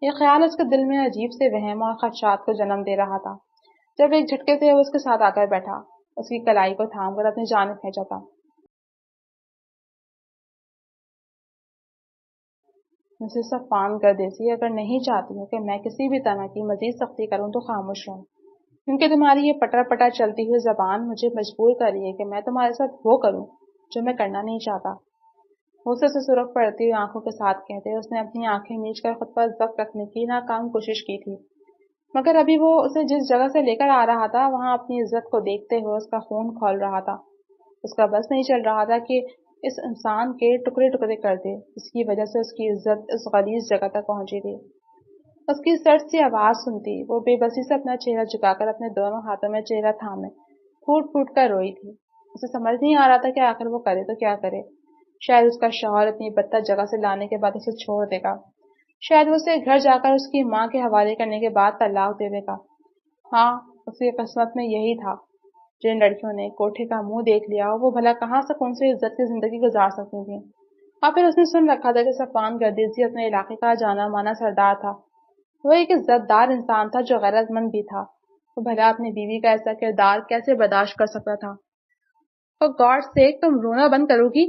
یہ خیال اس کے دل میں عجیب سے وہم اور خدشات کو جنم دے رہا تھا جب ایک جھٹکے سے وہ اس کے ساتھ آ کر بیٹھا، اس کی کلائی کو تھام کر اپنی جانب کھینچا تھا۔ مسز صفان گردیسی، اگر نہیں چاہتی ہوں کہ میں کسی بھی طرح کی مزید سختی کروں تو خاموش رہوں، کیونکہ تمہاری یہ پٹر پٹر چلتی ہوئی زبان مجھے مجبور کر رہی ہے کہ میں تمہارے ساتھ وہ کروں جو میں کرنا نہیں چاہتا۔ غصے سے سرخ پڑتی ہوئی آنکھوں کے ساتھ کہتے اس نے اپنی آنکھیں میچ کر خود پر ضبط رکھنے کی ناکام کوشش کی تھی، مگر ابھی وہ اسے جس جگہ سے لے کر آ رہا تھا وہاں اپنی عزت کو دیکھتے ہوئے اس کا خون کھول رہا تھا۔ اس کا بس نہیں چل رہا تھا کہ اس انسان کے ٹکڑے ٹکڑے کر دے جس کی وجہ سے اس کی عزت اس غلیظ جگہ تک پہنچی تھی۔ اس کی سرد سی آواز سنتی وہ بے بسی سے اپنا چہرہ جھکا کر اپنے دونوں ہاتھوں میں چہرہ تھامے پھوٹ پھوٹ کر روئی تھی۔ اسے سمجھ نہیں آ رہا تھا کہ آخر وہ کرے تو کیا کرے۔ شاید اس کا شوہر اتنی بدتر جگہ سے لانے کے بعد اسے چھوڑ دے گا، شاید وہ اسے گھر جا کر اس کی ماں کے حوالے کرنے کے بعد طلاق دے دے گا۔ ہاں، اس کی قسمت میں یہی تھا۔ جن لڑکیوں نے کوٹھے کا منہ دیکھ لیا وہ بھلا کہاں سکون سے عزت کی زندگی گزار سکتی تھیں۔ اور پھر اس نے سن رکھا تھا کہ صفوان گردیزی اپنے علاقے کا جانا مانا سردار تھا، وہ ایک عزت دار انسان تھا جو غیرت مند بھی تھا۔ وہ بھلا اپنی بیوی کا ایسا کردار کیسے برداشت کر سکتا تھا؟ اور گاڈ سیک، تم رونا بند کرو گی؟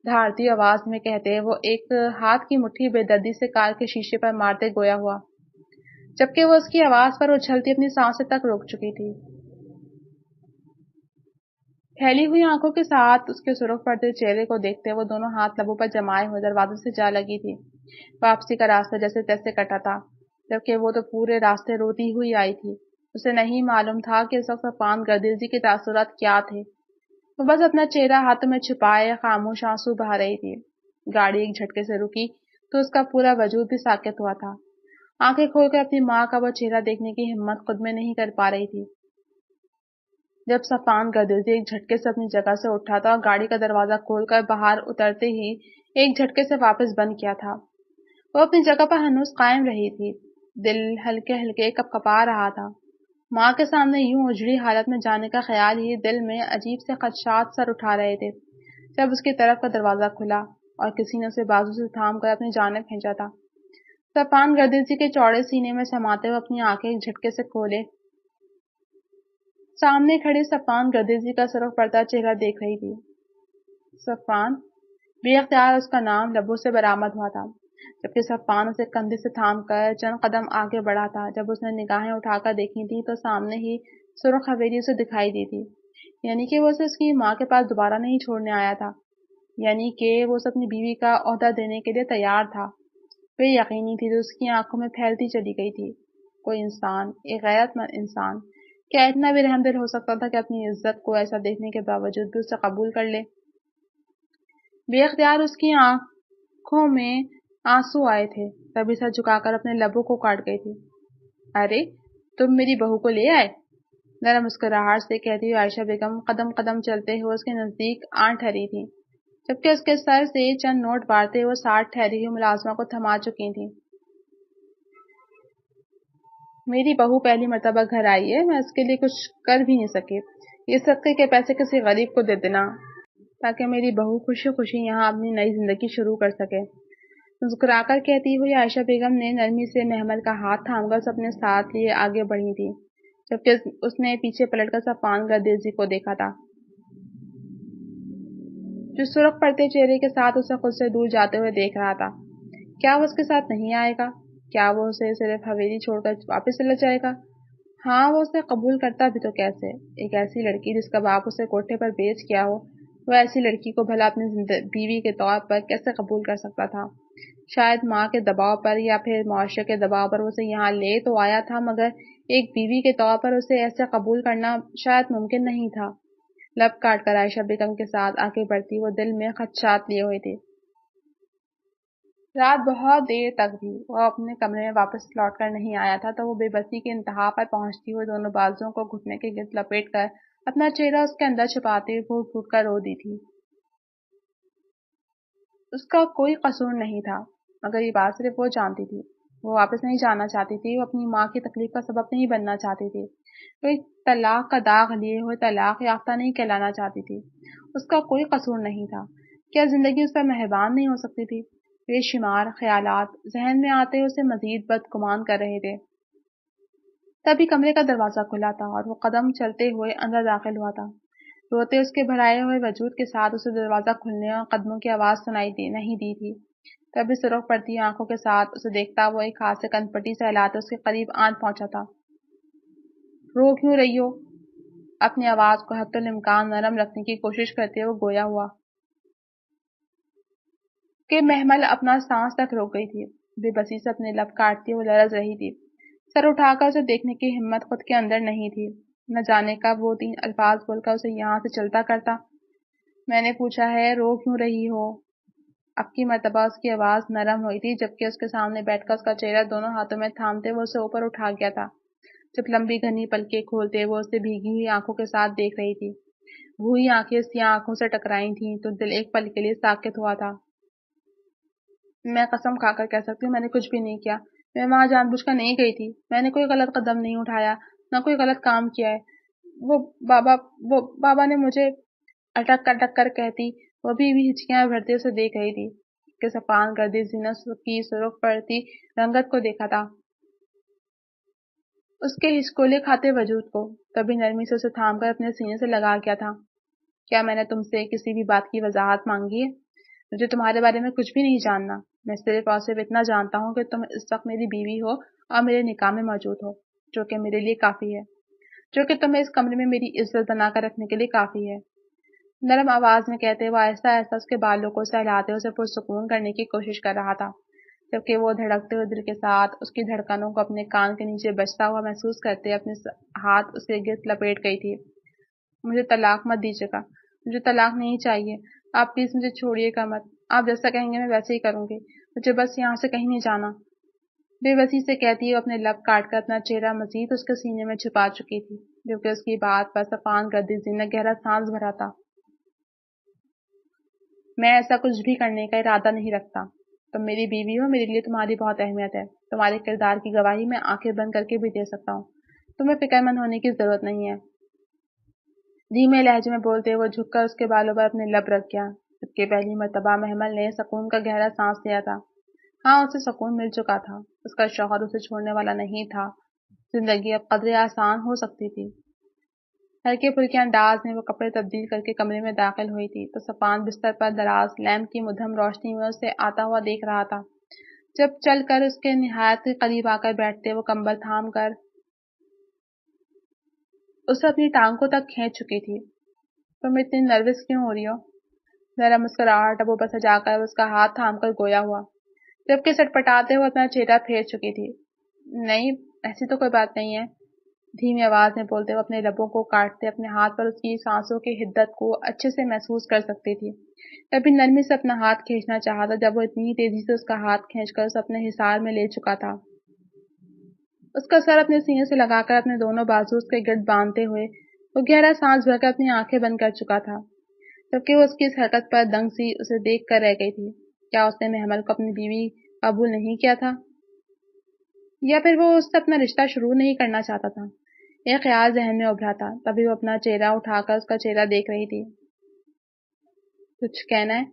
دھاڑتی آواز میں کہتے وہ ایک ہاتھ کی مٹھی بے دردی سے کار کے شیشے پر مارتے گویا ہوا، جبکہ وہ اس کی آواز پر اچھلتی اپنی سانسیں تک روک چکی تھی۔ پھیلی ہوئی آنکھوں کے ساتھ اس کے سرخ پڑتے چہرے کو دیکھتے وہ دونوں ہاتھ لبوں پر جمائے ہوئے دروازے سے جا لگی تھی۔ واپسی کا راستہ جیسے تیسے کٹا تھا، جبکہ وہ تو پورے راستے روتی ہوئی آئی تھی۔ اسے نہیں معلوم تھا کہ اس وقت صفوان گردیزی کے تاثرات کیا تھے۔ وہ بس اپنا چہرہ ہاتھوں میں چھپائے خاموش آنسو بہا رہی تھی۔ گاڑی ایک جھٹکے سے رکی تو اس کا پورا وجود بھی ساکت ہوا تھا۔ آنکھیں کھول کر اپنی ماں کا وہ چہرہ دیکھنے کی ہمت خود میں نہیں کر پا رہی تھی۔ جب صفوان گردیزی ایک جھٹکے سے اپنی جگہ سے اٹھا تھا اور گاڑی کا دروازہ کھول کر باہر اترتے ہی ایک جھٹکے سے واپس بند کیا تھا، وہ اپنی جگہ پر ہنوز قائم رہی تھی۔ دل ہلکے ہلکے کپ کپا رہا تھا۔ ماں کے سامنے یوں اجڑی حالت میں جانے کا خیال ہی دل میں عجیب سے خدشات سر اٹھا رہے تھے۔ جب اس کی طرف کا دروازہ کھلا اور کسی نے اسے بازو سے تھام کر اپنی جانب کھینچا تھا، صفوان گردیزی کے چوڑے سینے میں سماتے ہوئے اپنی آنکھیں ایک جھٹکے سے کھولے سامنے کھڑی صفوان گردیزی کا سرخ پڑتا چہرہ دیکھ رہی تھی۔ صفوان! بے اختیار اس کا نام لبوں سے برآمد ہوا تھا، جبکہ صفوان اسے کندھے سے تھام کر چند قدم آگے بڑھا تھا۔ جب اس نے نگاہیں اٹھا کر دیکھی تھی تو سامنے ہی سرخ حویلی اسے دکھائی دی تھی، یعنی کہ وہ اسے اس کی ماں کے پاس دوبارہ نہیں چھوڑنے آیا تھا، یعنی کہ وہ اسے اپنی بیوی کا عہدہ دینے کے لیے تیار تھا۔ بے یقینی تھی جو اس کی آنکھوں میں پھیلتی چلی گئی تھی۔ کوئی انسان، ایک غیرت مند انسان، کیا اتنا بھی رحم دل ہو سکتا تھا کہ اپنی عزت کو ایسا دیکھنے کے باوجود بھی اسے قبول کر لے؟ بے اختیار اس کی آنکھوں میں آنسو آئے تھے، تبھی سر جھکا کر اپنے لبوں کو کاٹ گئی تھی۔ ارے تم میری بہو کو لے آئے؟ نرم مسکراہٹ سے کہتی ہوئی عائشہ بیگم قدم قدم چلتے ہوئے اس کے نزدیک آن ٹھہری تھی، جبکہ اس کے سر سے چند نوٹ بارتے ہوئے ساتھ ٹھہری ہوئی ملازمہ کو تھما چکی تھی۔ میری بہو پہلی مرتبہ گھر آئی ہے، میں اس کے لیے کچھ کر بھی نہیں سکی۔ یہ صدقے کے پیسے کسی غریب کو دے دینا تاکہ میری بہو خوشی خوشی یہاں اپنی نئی زندگی شروع کر سکے۔ مسکرا کر کہتی ہوئی عائشہ بیگم نے نرمی سے محمل کا ہاتھ تھام کر اپنے ساتھ لیے آگے بڑھی تھی، جبکہ اس نے پیچھے پلٹ کر صفوان گردیزی کو دیکھا تھا، جو سرخ پڑتے چہرے کے ساتھ اسے خود سے دور جاتے ہوئے دیکھ رہا تھا۔ کیا وہ اس کے ساتھ نہیں آئے گا؟ کیا وہ اسے صرف حویلی چھوڑ کر واپس چلا جائے گا؟ ہاں وہ اسے قبول کرتا بھی تو کیسے؟ ایک ایسی لڑکی جس کا باپ اسے کوٹھے پر بیچ کیا ہو، وہ ایسی لڑکی کو بھلا اپنی بیوی کے طور پر کیسے قبول کر سکتا تھا؟ شاید ماں کے دباؤ پر یا پھر معاشرے کے دباؤ پر اسے یہاں لے تو آیا تھا، مگر ایک بیوی کے طور پر اسے ایسے قبول کرنا شاید ممکن نہیں تھا۔ لب کاٹ کر عائشہ بیگم کے ساتھ آگے بڑھتی وہ دل میں خدشات لیے ہوئے تھی۔ رات بہت دیر تک بھی وہ اپنے کمرے میں واپس لوٹ کر نہیں آیا تھا تو وہ بے بسی کی انتہا پر پہنچتی ہوئی دونوں بازوؤں کو گھٹنے کے گرد لپیٹ کر اپنا چہرہ اس کے اندر چھپاتے ہوئے پھوٹ پھوٹ کر رو دی تھی۔ اس کا کوئی قصور نہیں تھا، مگر یہ بات صرف وہ جانتی تھی۔ وہ واپس نہیں جانا چاہتی تھی، وہ اپنی ماں کی تکلیف کا سبب نہیں بننا چاہتی تھی، وہ ایک طلاق کا داغ لیے ہوئے طلاق یافتہ نہیں کہلانا چاہتی تھی۔ اس کا کوئی قصور نہیں تھا۔ کیا زندگی اس پر مہربان نہیں ہو سکتی تھی؟ بے شمار خیالات ذہن میں آتے اسے مزید بدگمان کر رہے تھے۔ تبھی کمرے کا دروازہ کھلا تھا اور وہ قدم چلتے ہوئے اندر داخل ہوا تھا۔ روتے اس کے بھرائے ہوئے وجود کے ساتھ اسے دروازہ کھلنے اور قدموں کی آواز سنائی نہیں دی تھی۔ تبھی سرخ پڑتی آنکھوں کے ساتھ اسے دیکھتا وہ ایک ہاتھ سے کنپٹی سے ہلاتے اس کے قریب آن پہنچا تھا۔ رو کیوں رہی ہو؟ اپنی آواز کو حتی الامکان نرم رکھنے کی کوشش کرتے ہوئے گویا ہوا کہ محمل اپنا سانس تک روک گئی تھی۔ بے بسی سے اپنے لب کاٹتی وہ لرز رہی تھی۔ سر اٹھا کر اسے دیکھنے کی ہمت خود کے اندر نہیں تھی۔ نہ جانے کب وہ 3 الفاظ بول کر اسے یہاں سے چلتا کرتا۔ میں نے پوچھا ہے رو کیوں رہی ہو؟ اب کی مرتبہ اس کی آواز نرم ہوئی تھی، جبکہ اس کے سامنے بیٹھ کر اس کا چہرہ دونوں ہاتھوں میں تھامتے وہ اسے اوپر اٹھا گیا تھا۔ جب لمبی گھنی پلکیں کھولتے وہ اسے بھیگی ہوئی آنکھوں کے ساتھ دیکھ رہی تھی۔ وہی آنکھیں سیاہ آنکھوں سے ٹکرائی تھیں تو دل ایک پل کے لیے ساکت ہوا تھا۔ میں قسم کھا کر کہہ سکتی ہوں میں نے کچھ بھی نہیں کیا۔ میں وہاں جان بوجھ کر نہیں گئی تھی۔ میں نے کوئی غلط قدم نہیں اٹھایا، نہ کوئی غلط کام کیا ہے۔ وہ بابا نے مجھے اٹک کر کہتی وہ بھی ہچکیاں بھرتے اسے دیکھ رہی تھی کہ سفان گردی زینت کی سرخ پڑتی رنگت کو دیکھا تھا، اس کے ہچکولے کھاتے وجود کو۔ تبھی نرمی سے اسے تھام کر اپنے سینے سے لگا گیا تھا۔ کیا میں نے تم سے کسی بھی بات کی وضاحت مانگی ہے؟ مجھے تمہارے بارے میں کچھ بھی نہیں جاننا۔ میں صرف اور صرف اتنا جانتا ہوں کہ تم اس وقت میری بیوی ہو اور میرے نکاح میں موجود ہو، جو کہ میرے لیے کافی ہے، جو کہ تمہیں اس کمرے میں میری عزت بنا کر رکھنے کے لیے کافی ہے۔ نرم آواز میں کہتے وہ آہستہ آہستہ اس کے بالوں کو سہلاتے اسے پرسکون کرنے کی کوشش کر رہا تھا، جبکہ وہ دھڑکتے ہوئے دل کے ساتھ اس کی دھڑکنوں کو اپنے کان کے نیچے بجتا ہوا محسوس کرتے اپنے ہاتھ اسے گرد لپیٹ گئی تھی۔ مجھے طلاق مت دیجیے گا، مجھے طلاق نہیں چاہیے، آپ پلیز مجھے چھوڑیے گا مت، آپ جیسا کہیں گے میں ویسے ہی کروں گی، مجھے بس یہاں سے کہیں نہیں جانا۔ بے بسی سے کہتی وہ اپنے لب کاٹ کر اپنا چہرہ مزید اس کے سینے میں چھپا چکی تھی، جبکہ اس کی بات پر صفان گردی زینت گہرا سانس بھرا تھا۔ میں ایسا کچھ بھی کرنے کا ارادہ نہیں رکھتا۔ تم میری بیوی ہو، میرے لیے تمہاری بہت اہمیت ہے، تمہارے کردار کی گواہی میں آنکھیں بند کر کے بھی دے سکتا ہوں، تمہیں فکر مند ہونے کی ضرورت نہیں ہے۔ دھیمے لہجے میں بولتے وہ جھک کر اس کے بالوں پر اپنے لب رکھ گیا، جبکہ پہلی مرتبہ محمل نے سکون کا گہرا سانس لیا تھا۔ ہاں اسے سکون مل چکا تھا، اس کا شوہر اسے چھوڑنے والا نہیں تھا، زندگی اب قدرے آسان ہو سکتی تھی۔ ہلکے پھلکے انداز میں وہ کپڑے تبدیل کر کے کمرے میں داخل ہوئی تھی تو صفان بستر پر دراز لیمپ کی مدھم روشنی میں اسے آتا ہوا دیکھ رہا تھا۔ جب چل کر اس کے نہایت قریب آ کر بیٹھتے وہ کمبل تھام کر اسے اپنی ٹانگوں تک کھینچ چکی تھی۔ تم اتنی نروس کیوں ہو رہی ہو؟ ذرا مسکراہٹ ابو پر سجا کر اس کا ہاتھ تھام کر گویا ہوا، جبکہ سٹپٹاتے ہوئے اپنا چہرہ پھیر چکی تھی۔ نہیں ایسی تو کوئی بات نہیں ہے، دھیمی آواز میں بولتے ہوئے اپنے لبوں کو کاٹتے اپنے ہاتھ پر اس کی سانسوں کی حدت کو اچھے سے محسوس کر سکتی تھی۔ تبھی نرمی سے اپنا ہاتھ کھینچنا چاہا تھا جب وہ اتنی تیزی سے اس کا ہاتھ کھینچ کر اسے اپنے حصار میں لے چکا تھا۔ اس کا سر اپنے سینے سے لگا کر اپنے دونوں بازو اس کے گرد باندھتے ہوئے وہ گہرا سانس بھر کر اپنی آنکھیں بند کر چکا تھا، جبکہ وہ اس کی اس حرکت پر دنگ سی اسے دیکھ کر رہ گئی تھی۔ کیا اس نے محمل کو اپنی بیوی قبول نہیں کیا تھا، یا پھر وہ اس سے اپنا رشتہ شروع نہیں کرنا چاہتا تھا؟ ایک خیال ذہن میں ابھرا تھا، تبھی وہ اپنا چہرہ اٹھا کر اس کا چہرہ دیکھ رہی تھی۔ کچھ کہنا ہے؟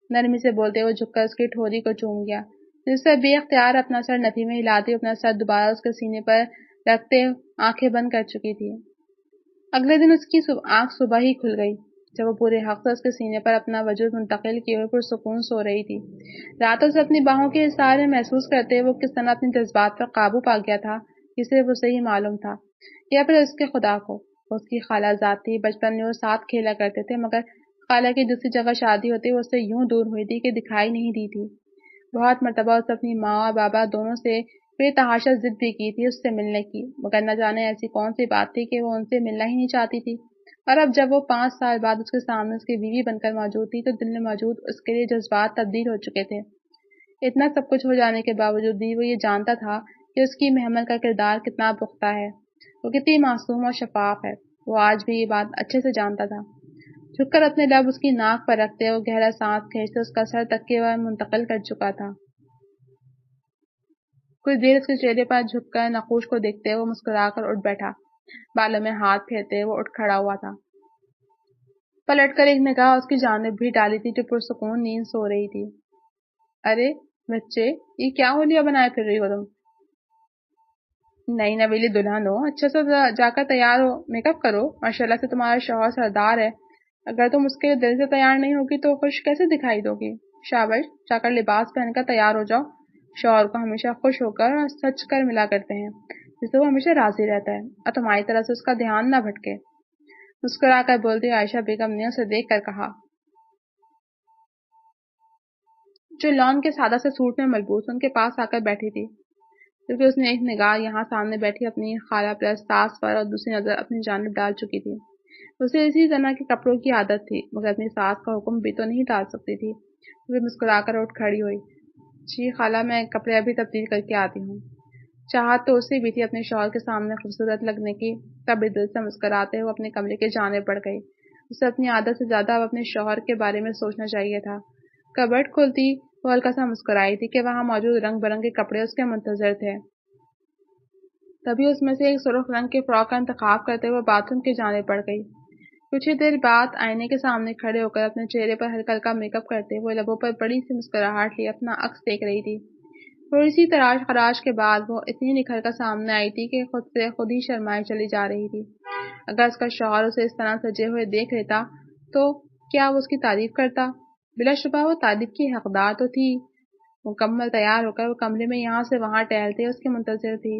نرمی سے بولتے وہ جھک کر اس کی ٹھوری کو چوم گیا، جس سے بے اختیار اپنا سر نفی میں ہلاتے اپنا سر دوبارہ اس کے سینے پر رکھتے آنکھیں بند کر چکی تھی۔ اگلے دن اس کی آنکھ صبح ہی کھل گئی، جب وہ پورے حق سے اس کے سینے پر اپنا وجود منتقل کیے ہوئے پرسکون سو رہی تھی۔ راتوں سے اپنی باہوں کے حصار میں محسوس کرتے وہ کس طرح اپنے جذبات پر قابو پا گیا تھا، یہ صرف اسے ہی معلوم تھا، یا پھر اس کے خدا کو۔ اس کی خالہ ذات تھی، بچپن میں وہ ساتھ کھیلا کرتے تھے، مگر خالہ کی دوسری جگہ شادی ہوتے وہ اس سے یوں دور ہوئی تھی کہ دکھائی نہیں دی تھی۔ بہت مرتبہ اس اپنی ماں اور بابا دونوں سے بے تحاشا ضد بھی کی تھی اس سے ملنے کی، مگر نہ جانے ایسی کون سی بات تھی کہ وہ ان سے ملنا ہی نہیں چاہتی تھی۔ اور اب جب وہ 5 سال بعد اس کے سامنے اس کی بیوی بن کر موجود تھی تو دل میں موجود اس کے لیے جذبات تبدیل ہو چکے تھے۔ اتنا سب کچھ ہو جانے کے باوجود بھی وہ یہ جانتا تھا کہ اس کی محمل کا کردار کتنا پختہ ہے، وہ کتنی معصوم اور شفاف ہے۔ وہ آج بھی یہ بات اچھے سے جانتا تھا۔ جھک کر اپنے لب اس کی ناک پر رکھتے وہ گہرا سانس کھینچتے اس کا سر تکیے پر منتقل کر چکا تھا۔ کچھ دیر اس کے چہرے پر جھک کر نقوش کو دیکھتے وہ مسکرا کر اٹھ بیٹھا۔ بالوں میں ہاتھ پھیرتے وہ اٹھ کھڑا ہوا تھا۔ پلٹ کر ایک نگاہ اس کی جانب بھی ڈالی تھی جو پرسکون نیند سو رہی تھی۔ ارے بچے، یہ کیا ہولیا بنائے پھر رہی ہو تم؟ نئی نویلی دلہن ہو، اچھا سا جا کر تیار ہو، میک اپ کرو۔ ماشاءاللہ سے تمہارا شوہر سردار ہے، اگر تم اس کے دل سے تیار نہیں ہوگی تو خوش کیسے دکھائی دو گی؟ شاباش، جا کر لباس پہن کر تیار ہو جاؤ۔ شوہر کو ہمیشہ خوش ہو کر اور سچ کر ملا کرتے ہیں، جس سے وہ ہمیشہ راضی رہتا ہے اور تمہاری طرح سے اس کا دھیان نہ بھٹکے۔ مسکرا کر بولتی عائشہ بیگم نے اسے دیکھ کر کہا، جو لان کے سادہ سے سوٹ میں ملبوس ان کے پاس آ کر بیٹھی تھی، کیونکہ اس نے ایک نگاہ یہاں سامنے بیٹھی اپنی خالہ پلس ساس پر اور دوسری نظر اپنی جانب ڈال چکی تھی۔ اسے اسی طرح کے کپڑوں کی عادت تھی، مگر اپنی ساس کا حکم بھی تو نہیں ٹال سکتی تھی۔ وہ مسکرا کر اٹھ کھڑی ہوئی۔ جی خالہ، میں کپڑے ابھی تبدیل کر کے آتی ہوں۔ چاہت تو اسے بھی تھی اپنے شوہر کے سامنے خوبصورت لگنے کی، تب دل سے مسکراتے ہوئے اپنے کمرے کے جانے پڑ گئی۔ اسے اپنی عادت سے زیادہ اب اپنے شوہر کے بارے میں سوچنا چاہیے تھا۔ کبرٹ کھولتی وہ ہلکا سا مسکرائی تھی کہ وہاں موجود رنگ برنگے کپڑے اس کے منتظر تھے۔ تبھی اس میں سے ایک سرخ رنگ کے فراک کا انتخاب کرتے ہوئے باتھ روم کے جانے پڑ گئی۔ کچھ ہی دیر بعد آئینے کے سامنے کھڑے ہو کر اپنے چہرے پر ہلکا ہلکا میک اپ کرتے ہوئے لبوں پر بڑی سی مسکراہٹ لیے اپنا عکس دیکھ رہی تھی۔ تھوڑی سی تراش خراش کے بعد وہ اتنی نکھر کر سامنے آئی تھی کہ خود سے خود ہی شرمائی چلی جا رہی تھی۔ اگر اس کا شوہر اسے اس طرح سجے ہوئے دیکھ لیتا تو کیا وہ اس کی تعریف کرتا؟ بلا شبہ وہ تعریف کی حقدار تو تھی۔ مکمل تیار ہو کر وہ کمرے میں یہاں سے وہاں ٹہلتے اس کے منتظر تھی۔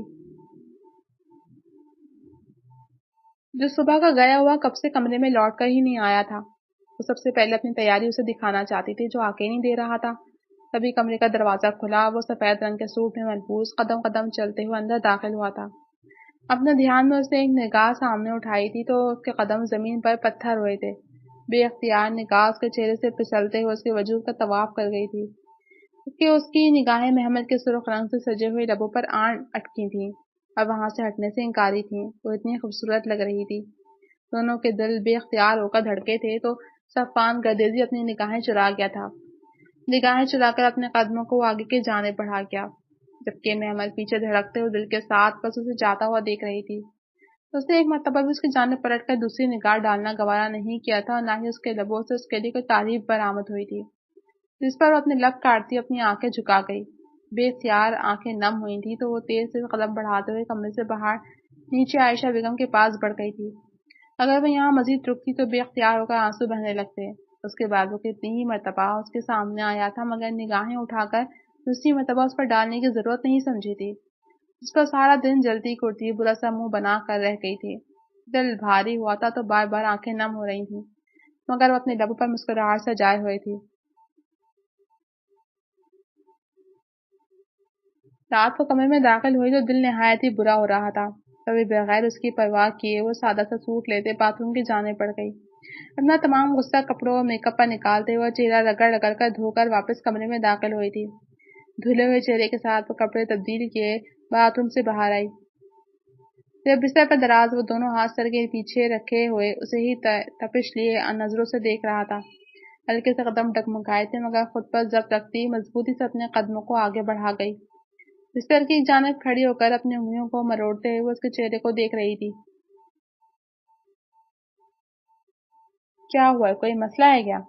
جو صبح کا گیا ہوا کب سے کمرے میں لوٹ کر ہی نہیں آیا تھا۔ وہ سب سے پہلے اپنی تیاری اسے دکھانا چاہتی تھی جو آکے نہیں دے رہا تھا۔ تبھی کمرے کا دروازہ کھلا، وہ سفید رنگ کے سوٹ میں ملبوس قدم قدم چلتے ہوئے اندر داخل ہوا تھا۔ اپنے دھیان میں اس نے ایک نگاہ سامنے اٹھائی تھی تو اس کے قدم زمین پر پتھر ہوئے تھے۔ بے اختیار نگاہ اس کے چہرے سے پھسلتے ہوئے اس کے وجود کا طواف کر گئی تھی، کیونکہ اس کی نگاہیں محمل کے سرخ رنگ سے سجے ہوئے لبوں پر آن اٹکی تھیں اور وہاں سے ہٹنے سے انکاری تھیں۔ وہ اتنی خوبصورت لگ رہی تھی۔ دونوں کے دل بے اختیار ہو کر دھڑکے تھے تو صفان گردیزی اپنی نگاہیں چرا گیا تھا۔ نگاہیں چرا کر اپنے قدموں کو آگے کے جانے بڑھا گیا، جبکہ محمل پیچھے دھڑکتے ہوئے دل کے ساتھ بس اسے جاتا ہوا دیکھ رہی تھی۔ اس نے ایک مرتبہ بھی اس کی جانب پلٹ کر دوسری نگاہ ڈالنا گوارا نہیں کیا تھا اور نہ ہی اس کے لبوں سے اس کے لیے کوئی تعریف برآمد ہوئی تھی، جس پر وہ اپنے لب کاٹتی اپنی آنکھیں جھکا گئی۔ بے اختیار آنکھیں نم ہوئی تھی تو وہ تیز سے قدم بڑھاتے ہوئے کمرے سے باہر نیچے عائشہ بیگم کے پاس بڑھ گئی تھی۔ اگر وہ یہاں مزید رکتی تو بے اختیار ہو کر آنسو بہنے لگتے۔ اس کے بعد وہ کتنی ہی مرتبہ اس کے سامنے آیا تھا مگر نگاہیں اٹھا کر دوسری مرتبہ اس پر ڈالنے کی ضرورت نہیں سمجھی تھی۔ اس پر سارا دن جلتی کرتی برا سا منہ بنا کر رہ گئی تھی۔ دل بھاری ہوا تھا تو بار بار آنکھیں نم ہو رہی تھیں، مگر وہ اپنے لبوں پر مسکراہٹ سجائے ہوئے تھی۔ رات کو کمرے میں داخل ہوئی تو دل نہایت ہی برا ہو رہا تھا۔ تبھی بغیر اس کی پرواہ کیے وہ سادہ سا سوٹ لیتے باتھ روم کی جانے پڑ گئی۔ اپنا تمام غصہ کپڑوں اور میک اپ پر نکالتے ہوئے چہرہ رگڑ رگڑ کر دھو کر واپس کمرے میں داخل ہوئی تھی۔ دھلے ہوئے چہرے کے ساتھ وہ کپڑے تبدیل کیے باتھ روم سے باہر آئی۔ جب بستر پر دراز وہ دونوں ہاتھ سر کے پیچھے رکھے ہوئے اسے ہی تپش لیے نظروں سے دیکھ رہا تھا۔ ہلکے سے قدم ڈگمگائے تھے مگر خود پر ضبط رکھتی مضبوطی سے اپنے قدموں کو آگے بڑھا گئی۔ بستر کی جانب کھڑی ہو کر اپنی انگلیوں کو مروڑتے ہوئے اس کے چہرے کو دیکھ رہی تھی۔ کیا ہوا ہے، کوئی مسئلہ ہے کیا؟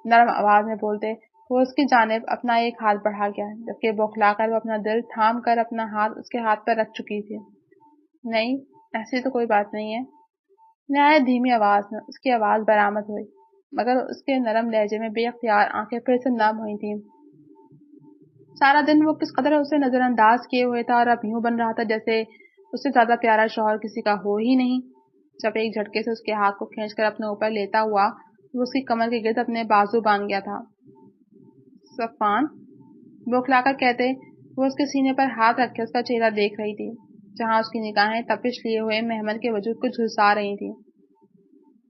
نرم آواز میں بولتے وہ اس کی جانب اپنا ایک ہاتھ بڑھا گیا، جبکہ بوکھلا کر وہ اپنا دل تھام کر اپنا ہاتھ اس کے ہاتھ پر رکھ چکی تھی۔ نہیں، ایسی تو کوئی بات نہیں ہے۔ نہایت دھیمی آواز میں اس کی آواز برآمد ہوئی، مگر اس کے نرم لہجے میں بے اختیار آنکھیں پھر سے نم ہوئی تھیں۔ سارا دن وہ کس قدر اسے نظر انداز کیے ہوئے تھا اور اب یوں بن رہا تھا جیسے اس سے زیادہ پیارا شوہر کسی کا ہو ہی نہیں۔ جب ایک جھٹکے سے اس کے ہاتھ کو کھینچ کر اپنے اوپر لیتا ہوا وہ اس کی کمر کے گرد اپنے بازو باندھ گیا تھا۔ صفان بوکھلا کر کہتے وہ اس کے سینے پر ہاتھ رکھے اس کا چہرہ دیکھ رہی تھی، جہاں اس کی نگاہیں تپش لیے ہوئے محمل کے وجود کو جھلسا رہی تھی۔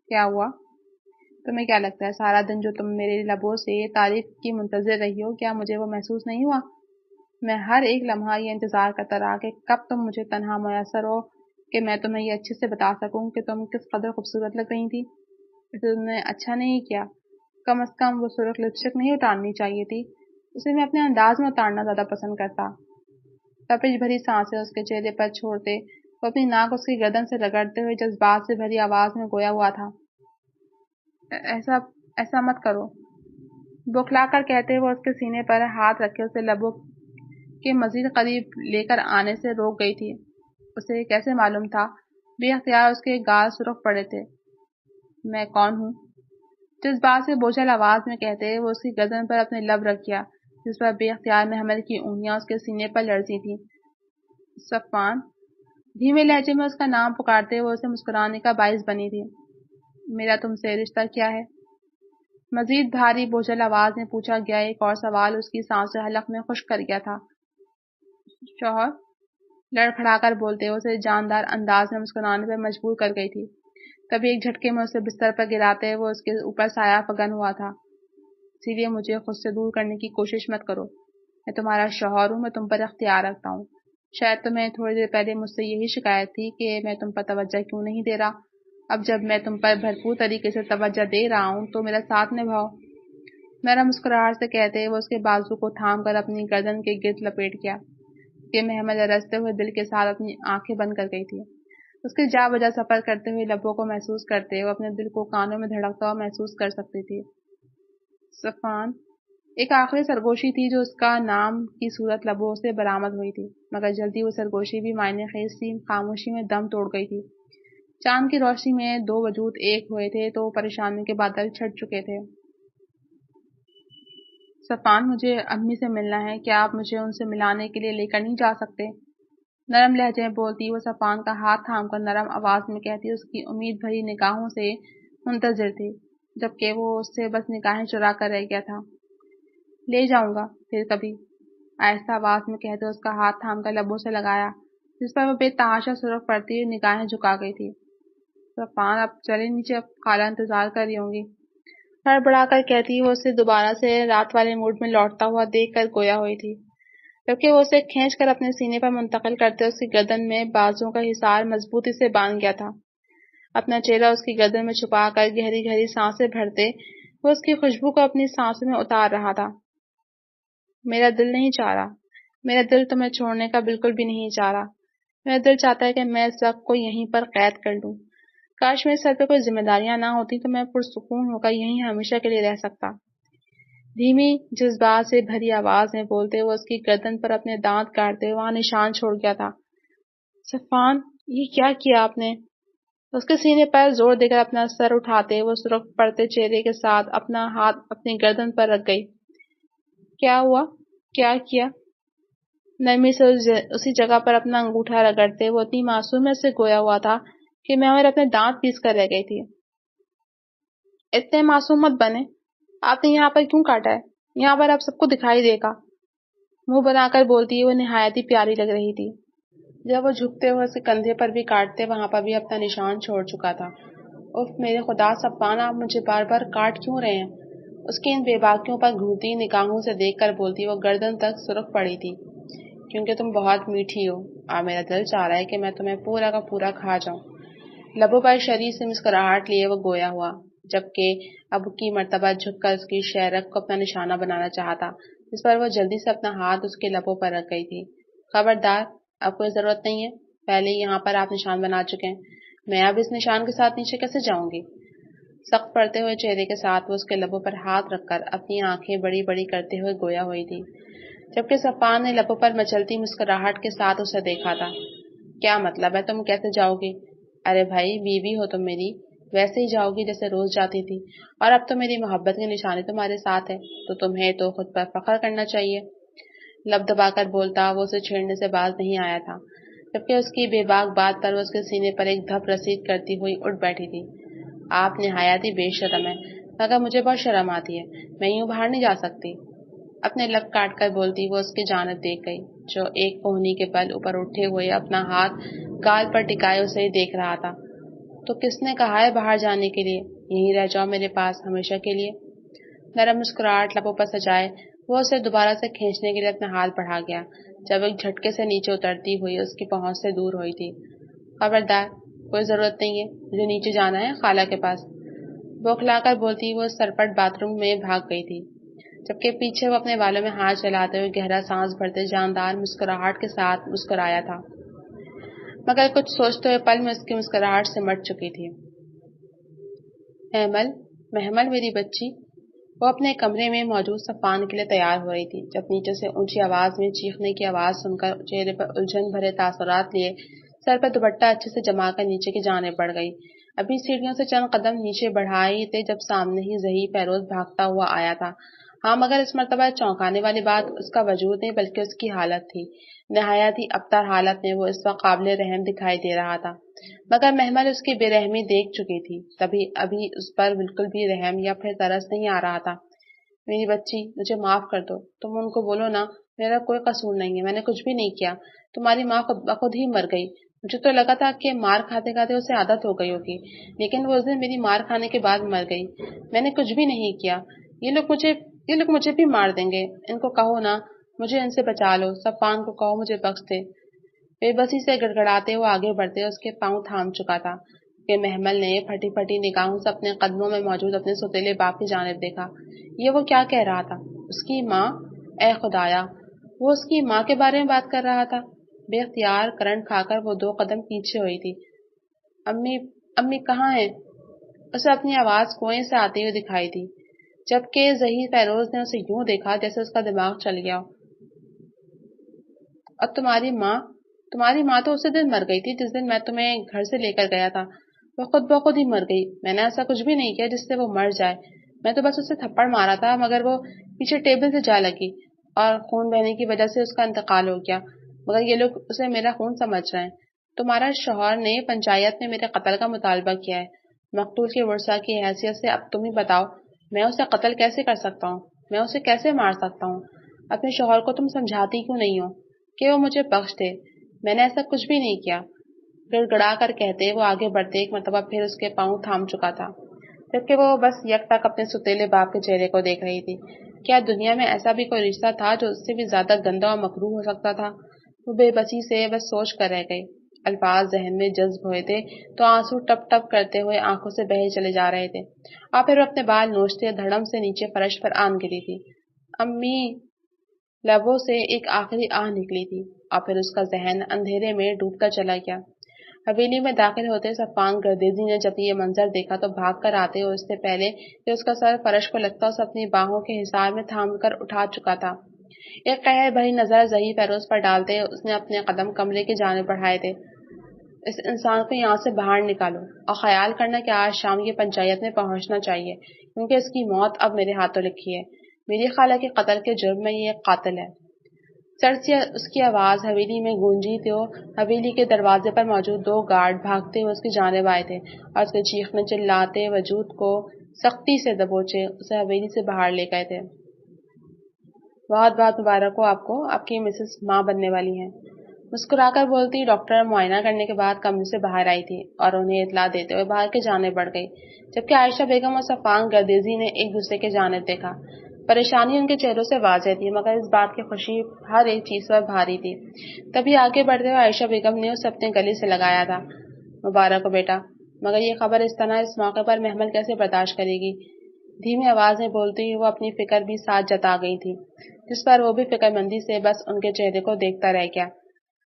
کیا ہوا؟ تمہیں کیا لگتا ہے سارا دن جو تم میرے لبوں سے تعریف کی منتظر رہی ہو، کیا مجھے وہ محسوس نہیں ہوا؟ میں ہر ایک لمحہ یہ انتظار کرتا رہا کہ کب تم مجھے تنہا میسر ہو کہ میں تمہیں یہ اچھے سے بتا سکوں کہ تم کس قدر خوبصورت لگ رہی تھی۔ اسے تم نے اچھا نہیں کیا، کم از کم وہ سرخ لپسٹک نہیں اتارنی چاہیے تھی، اسے میں اپنے انداز میں اتارنا زیادہ پسند کرتا۔ تپش بھری سانسیں اس کے چہرے پر چھوڑتے وہ اپنی ناک اس کی گردن سے رگڑتے ہوئے جذبات سے بھری آواز میں گویا ہوا تھا، ایسا مت کرو۔ بوکھلا کر کہتے وہ اس کے سینے پر ہاتھ رکھے اسے لبوں کے مزید قریب لے کر آنے سے روک گئی تھی۔ اسے کیسے معلوم تھا؟ بے اختیار اس کے گال سرخ پڑے تھے۔ میں کون ہوں؟ جذبات سے بوجھل آواز میں کہتے وہ اس کی گردن پر اپنے لب رکھ گیا، جس پر بے اختیار محمل کی انگلیاں اس کے سینے پر لرزی تھیں۔ صفان دھیمے لہجے میں اس کا نام پکارتے وہ اسے مسکرانے کا باعث بنی تھی۔ میرا تم سے رشتہ کیا ہے؟ مزید بھاری بوجھل آواز میں پوچھا گیا ایک اور سوال اس کی سانسیں حلق میں خشک کر گیا تھا۔ شوہر لڑکھڑا کر بولتے اسے جاندار انداز میں مسکرانے پر مجبور کر گئی تھی۔ تبھی ایک جھٹکے میں اسے بستر پر گراتے وہ اس کے اوپر سایہ فگن ہوا تھا۔ اسی لیے مجھے خود سے دور کرنے کی کوشش مت کرو، میں تمہارا شوہر ہوں، میں تم پر اختیار رکھتا ہوں۔ شاید تمہیں تھوڑی دیر پہلے مجھ سے یہی شکایت تھی کہ میں تم پر توجہ کیوں نہیں دے رہا، اب جب میں تم پر بھرپور طریقے سے توجہ دے رہا ہوں تو میرا ساتھ نبھاؤ۔ نرم مسکراہٹ سے کہتے وہ اس کے بازو کو تھام کر اپنی گردن کے گرد لپیٹ گیا کہ محمل رستے ہوئے دل کے ساتھ اپنی آنکھیں بند کر گئی تھی۔ اس کے جا بجا سفر کرتے ہوئے لبوں کو محسوس کرتے وہ اپنے دل کو کانوں میں دھڑکتا ہوا محسوس کر سکتی تھی۔ صفان ایک آخری سرگوشی تھی جو اس کا نام کی صورت لبوں سے برآمد ہوئی تھی، مگر جلدی وہ سرگوشی بھی معنی خیز سی خاموشی میں دم توڑ گئی تھی۔ چاند کی روشنی میں دو وجود ایک ہوئے تھے تو پریشانی کے بادل چھٹ چکے تھے۔ صفان مجھے امی سے ملنا ہے، کیا آپ مجھے ان سے ملانے کے لیے لے کر نہیں جا سکتے؟ نرم لہجے میں بولتی وہ صفان کا ہاتھ تھام کر نرم آواز میں کہتی اس کی امید بھری نگاہوں سے منتظر تھی، جبکہ وہ اس سے بس نگاہیں چرا کر رہ گیا تھا۔ لے جاؤں گا پھر کبھی، آہستہ آواز میں کہتے اس کا ہاتھ تھام کر لبوں سے لگایا، جس پر وہ بے تحاشا سرخ پڑتی ہوئی نگاہیں جھکا گئی تھی۔ صفان اب چلے نیچے، اب خالہ انتظار کر رہی ہوں گی، ہڑبڑا کر کہتی وہ اسے دوبارہ سے رات والے موڈ میں لوٹتا ہوا دیکھ کر گویا ہوئی تھی، جبکہ وہ اسے کھینچ کر اپنے سینے پر منتقل کرتے اس کی گردن میں بازوؤں کا حصار مضبوطی سے باندھ گیا تھا۔ اپنا چہرہ اس کی گردن میں چھپا کر گہری گہری سانسیں بھرتے وہ اس کی خوشبو کو اپنی سانسوں میں اتار رہا تھا۔ میرا دل نہیں چاہ رہا، میرا دل تمہیں چھوڑنے کا بالکل بھی نہیں چاہ رہا، میرا دل چاہتا ہے کہ میں اس وقت کو یہیں پر قید کر لوں، کاش میرے سر پہ کوئی ذمہ داریاں نہ ہوتی تو میں پرسکون ہو کر یہیں ہمیشہ کے لیے رہ سکتا۔ دھیمی جذبات سے بھری آواز میں بولتے وہ اس کی گردن پر اپنے دانت کاٹتے وہاں نشان چھوڑ گیا تھا۔ صفان یہ کیا کیا آپ نے؟ اس کے سینے پر زور دے کر اپنا سر اٹھاتے وہ سرخ پڑتے چہرے کے ساتھ اپنا ہاتھ اپنی گردن پر رکھ گئی۔ کیا ہوا؟ کیا کیا؟ نرمی سے اسی جگہ پر اپنا انگوٹھا رگڑتے وہ اتنی معصومیت سے گویا ہوا تھا کہ میں اپنے دانت پیس کر رہ گئی تھی۔ اتنے معصوم مت بنے، آپ نے یہاں پر کیوں کاٹا ہے؟ یہاں پر آپ سب کو دکھائی دے گا۔ منہ بنا کر بولتی وہ نہایت ہی پیاری لگ رہی تھی۔ جب وہ جھکتے ہوئے اس کے کندھے پر بھی کاٹتے وہاں پر بھی اپنا نشان چھوڑ چکا تھا۔ اف میرے خدا صفان آپ مجھے بار بار کاٹ کیوں رہے ہیں؟ اس کی ان بے باکیوں پر گھورتی نگاہوں سے دیکھ کر بولتی وہ گردن تک سرخ پڑی تھی۔ کیونکہ تم بہت میٹھی ہو، میرا دل چاہ رہا ہے کہ میں تمہیں پورا کا پورا کھا جاؤں۔ لبوں پر شریف سے مسکراہٹ لیے وہ گویا ہوا، جبکہ اب کی مرتبہ جھک کر اس کی شہرت کو اپنا نشانہ بنانا چاہتا، جس پر وہ جلدی سے اپنا ہاتھ اس کے لبوں پر رکھ گئی تھی۔ خبردار، اب کوئی ضرورت نہیں ہے، پہلے یہاں پر آپ نشان بنا چکے ہیں، میں اب اس نشان کے ساتھ نیچے کیسے جاؤں گی؟ سخت پڑتے ہوئے چہرے کے ساتھ وہ اس کے لبوں پر ہاتھ رکھ کر اپنی آنکھیں بڑی بڑی کرتے ہوئے گویا ہوئی تھی، جبکہ صفان نے لبوں پر مچلتی مسکراہٹ کے ساتھ اسے دیکھا تھا۔ کیا مطلب ہے تم کیسے جاؤ گی؟ ارے بھائی، بیوی ہو تم میری، ویسے ہی جاؤ گی جیسے روز جاتی تھی، اور اب تو میری محبت کی نشانی تمہارے ساتھ ہے تو تمہیں تو خود پر فخر کرنا چاہیے۔ لب دبا کر بولتا وہ اسے چھیڑنے سے باز نہیں آیا تھا، جبکہ اس کی بے باک بات پر وہ اس کے سینے پر ایک دھپ رسید کرتی ہوئی اٹھ بیٹھی تھی۔ آپ نہایت ہی بے شرم ہے، مگر مجھے بہت شرم آتی ہے، میں یوں باہر نہیں جا سکتی۔ اپنے لب کاٹ کر بولتی وہ اس کی جانب دیکھ گئی، جو ایک کوہنی کے بل اوپر اٹھے ہوئے اپنا ہاتھ گال پر ٹکائے اسے ہی دیکھ رہا تھا۔ تو کس نے کہا ہے باہر جانے کے لیے؟ یہیں رہ جاؤ میرے پاس ہمیشہ کے لیے۔ نرم مسکراہٹ لبوں پر سجائے وہ اسے دوبارہ سے کھینچنے کے لیے اپنا ہاتھ بڑھا گیا، جب ایک جھٹکے سے نیچے اترتی ہوئی اس کی پہنچ سے دور ہوئی تھی۔ خبردار، کوئی ضرورت نہیں ہے، مجھے نیچے جانا ہے خالہ کے پاس۔ بوکھلا کر بولتی وہ سرپٹ باتھ روم میں بھاگ گئی تھی، جبکہ پیچھے وہ اپنے بالوں میں ہاتھ چلاتے ہوئے گہرا سانس بھرتے جاندار مسکراہٹ کے ساتھ مسکرایا تھا، مگر کچھ سوچتے ہوئے پل میں اس کی مسکراہٹ سمٹ چکی تھی۔ محمل میری بچی، وہ اپنے کمرے میں موجود صفان کے لیے تیار ہو رہی تھی، جب نیچے سے اونچی آواز میں چیخنے کی آواز سن کر چہرے پر الجھن بھرے تاثرات لیے سر پر دوپٹہ اچھے سے جما کر نیچے کی جانب بڑھ گئی۔ ابھی سیڑھیوں سے چند قدم نیچے بڑھائے ہی تھے جب سامنے ہی ظہیر فیروز بھاگتا ہوا آیا تھا۔ ہاں، مگر اس مرتبہ چونکانے والی بات اس کا وجود نہیں بلکہ اس کی حالت تھی۔ نہایت ہی ابتر حالت میں وہ اس وقت قابل رحم دکھائی دے رہا تھا، مگر محمل اس کی بے رحمی دیکھ چکی تھی، تبھی ابھی اس پر بالکل بھی رحم یا پھر ترس نہیں آ رہا تھا۔ میری بچی، مجھے معاف کر دو، تم ان کو بولو نا میرا کوئی قصور نہیں ہے، میں نے کچھ بھی نہیں کیا، تمہاری ماں خود بخود ہی مر گئی۔ مجھے تو لگا تھا کہ مار کھاتے کھاتے اسے عادت ہو گئی ہوگی، لیکن وہ اس دن میری مار کھانے کے بعد مر گئی۔ میں نے کچھ بھی نہیں کیا، یہ لوگ مجھے بھی مار دیں گے، ان کو کہو نا مجھے ان سے بچا لو، صفان کو کہو مجھے بخش دے۔ بے بسی سے گڑگڑاتے وہ آگے بڑھتے اس کے پاؤں تھام چکا تھا کہ محمل نے پھٹی پھٹی نگاہوں سے اپنے قدموں میں موجود اپنے سوتیلے باپ کی جانب دیکھا۔ یہ وہ کیا کہہ رہا تھا؟ اس کی ماں؟ اے خدایا، وہ اس کی ماں کے بارے میں بات کر رہا تھا۔ بے اختیار کرنٹ کھا کر وہ 2 قدم پیچھے ہوئی تھی۔ امی کہاں ہیں؟ اسے اپنی آواز کنویں سے آتی ہوئی دکھائی دی، جبکہ ظہیر فیروز نے اسے یوں دیکھا جیسے اس کا دماغ چل گیا۔ اور تمہاری ماں تو اسی دن مر گئی تھی جس دن میں تمہیں گھر سے لے کر گیا تھا۔ وہ خود بخود ہی مر گئی، میں نے ایسا کچھ بھی نہیں کیا جس سے وہ مر جائے، میں تو بس اسے تھپڑ مارا تھا، مگر وہ پیچھے ٹیبل سے جا لگی اور خون بہنے کی وجہ سے اس کا انتقال ہو گیا، مگر یہ لوگ اسے میرا خون سمجھ رہے ہیں۔ تمہارا شوہر نے پنچایت میں میرے قتل کا مطالبہ کیا ہے، مقتول کے ورثاء کی حیثیت سے اب تم ہی بتاؤ میں اسے قتل کیسے کر سکتا ہوں، میں اسے کیسے مار سکتا ہوں؟ اپنے شوہر کو تم سمجھاتی کیوں نہیں ہو کہ وہ مجھے بخش دے؟ میں نے ایسا کچھ بھی نہیں کیا، گڑ گڑا کر کہتے وہ آگے بڑھتے ایک مرتبہ پھر اس کے پاؤں تھام چکا تھا، جبکہ وہ بس یک تک اپنے ستیلے باپ کے چہرے کو دیکھ رہی تھی۔ کیا دنیا میں ایسا بھی کوئی رشتہ تھا جو اس سے بھی زیادہ گندا اور مکروہ ہو سکتا تھا؟ وہ بے بسی سے بس سوچ کر رہ گئی، الفاظ ذہن میں جذب ہوئے تھے تو آنسو ٹپ ٹپ کرتے ہوئے آنکھوں سے بہے چلے جا رہے تھے، اور پھر وہ اپنے بال نوچتے دھڑم سے نیچے فرش پر آن گری تھی۔ امی، لبوں سے ایک آخری آہ نکلی تھی، اور پھر اس کا ذہن اندھیرے میں ڈوبتا چلا گیا۔ حویلی میں داخل ہوتے صفان گردیزی نے جب یہ منظر دیکھا تو بھاگ کر آتے اور اس سے پہلے کہ اس کا سر فرش کو لگتا اسے اپنی باہوں کے حصار میں تھام کر اٹھا چکا تھا۔ ایک قہر بھری نظر ظہیر فیروز پر ڈالتے اس نے اپنے قدم کمرے کی جانب بڑھائے تھے۔ اس انسان کو یہاں سے باہر نکالو، اور خیال کرنا کہ آج شام یہ پنچایت میں پہنچنا چاہیے، کیونکہ اس کی موت اب میرے ہاتھوں لکھی ہے۔ میری خالہ کے قتل کے جرم میں یہ ایک قاتل ہے۔ سڑ سے اس کی آواز حویلی میں گونجی تو حویلی کے دروازے پر موجود 2 گارڈ بھاگتے ہوئے اس کی جانب آئے تھے اور اس کے چیخنے چلاتے وجود کو سختی سے دبوچے اسے حویلی سے باہر لے گئے تھے۔ بہت بہت مبارک ہو آپ کو، آپ کی مسز ماں بننے والی ہیں، مسکرا کر بولتی ڈاکٹر معائنہ کرنے کے بعد کمرے سے باہر آئی تھی اور انہیں اطلاع دیتے ہوئے باہر کی جانب بڑھ گئی، جبکہ عائشہ بیگم اور صفان گردیزی نے ایک دوسرے کی جانب دیکھا۔ پریشانی ان کے چہروں سے واضح تھی، مگر اس بات کی خوشی ہر ایک چیز پر بھاری تھی۔ تبھی آگے بڑھتے ہوئے عائشہ بیگم نے اسے اپنے گلے سے لگایا تھا۔ مبارک ہو بیٹا، مگر یہ خبر اس طرح اس موقع پر محمل کیسے برداشت کرے گی؟ دھیمی آواز میں بولتی ہوئی وہ اپنی فکر بھی ساتھ جتا گئی تھی، جس پر وہ بھی فکر مندی سے بس ان کے چہرے کو دیکھتا رہ گیا۔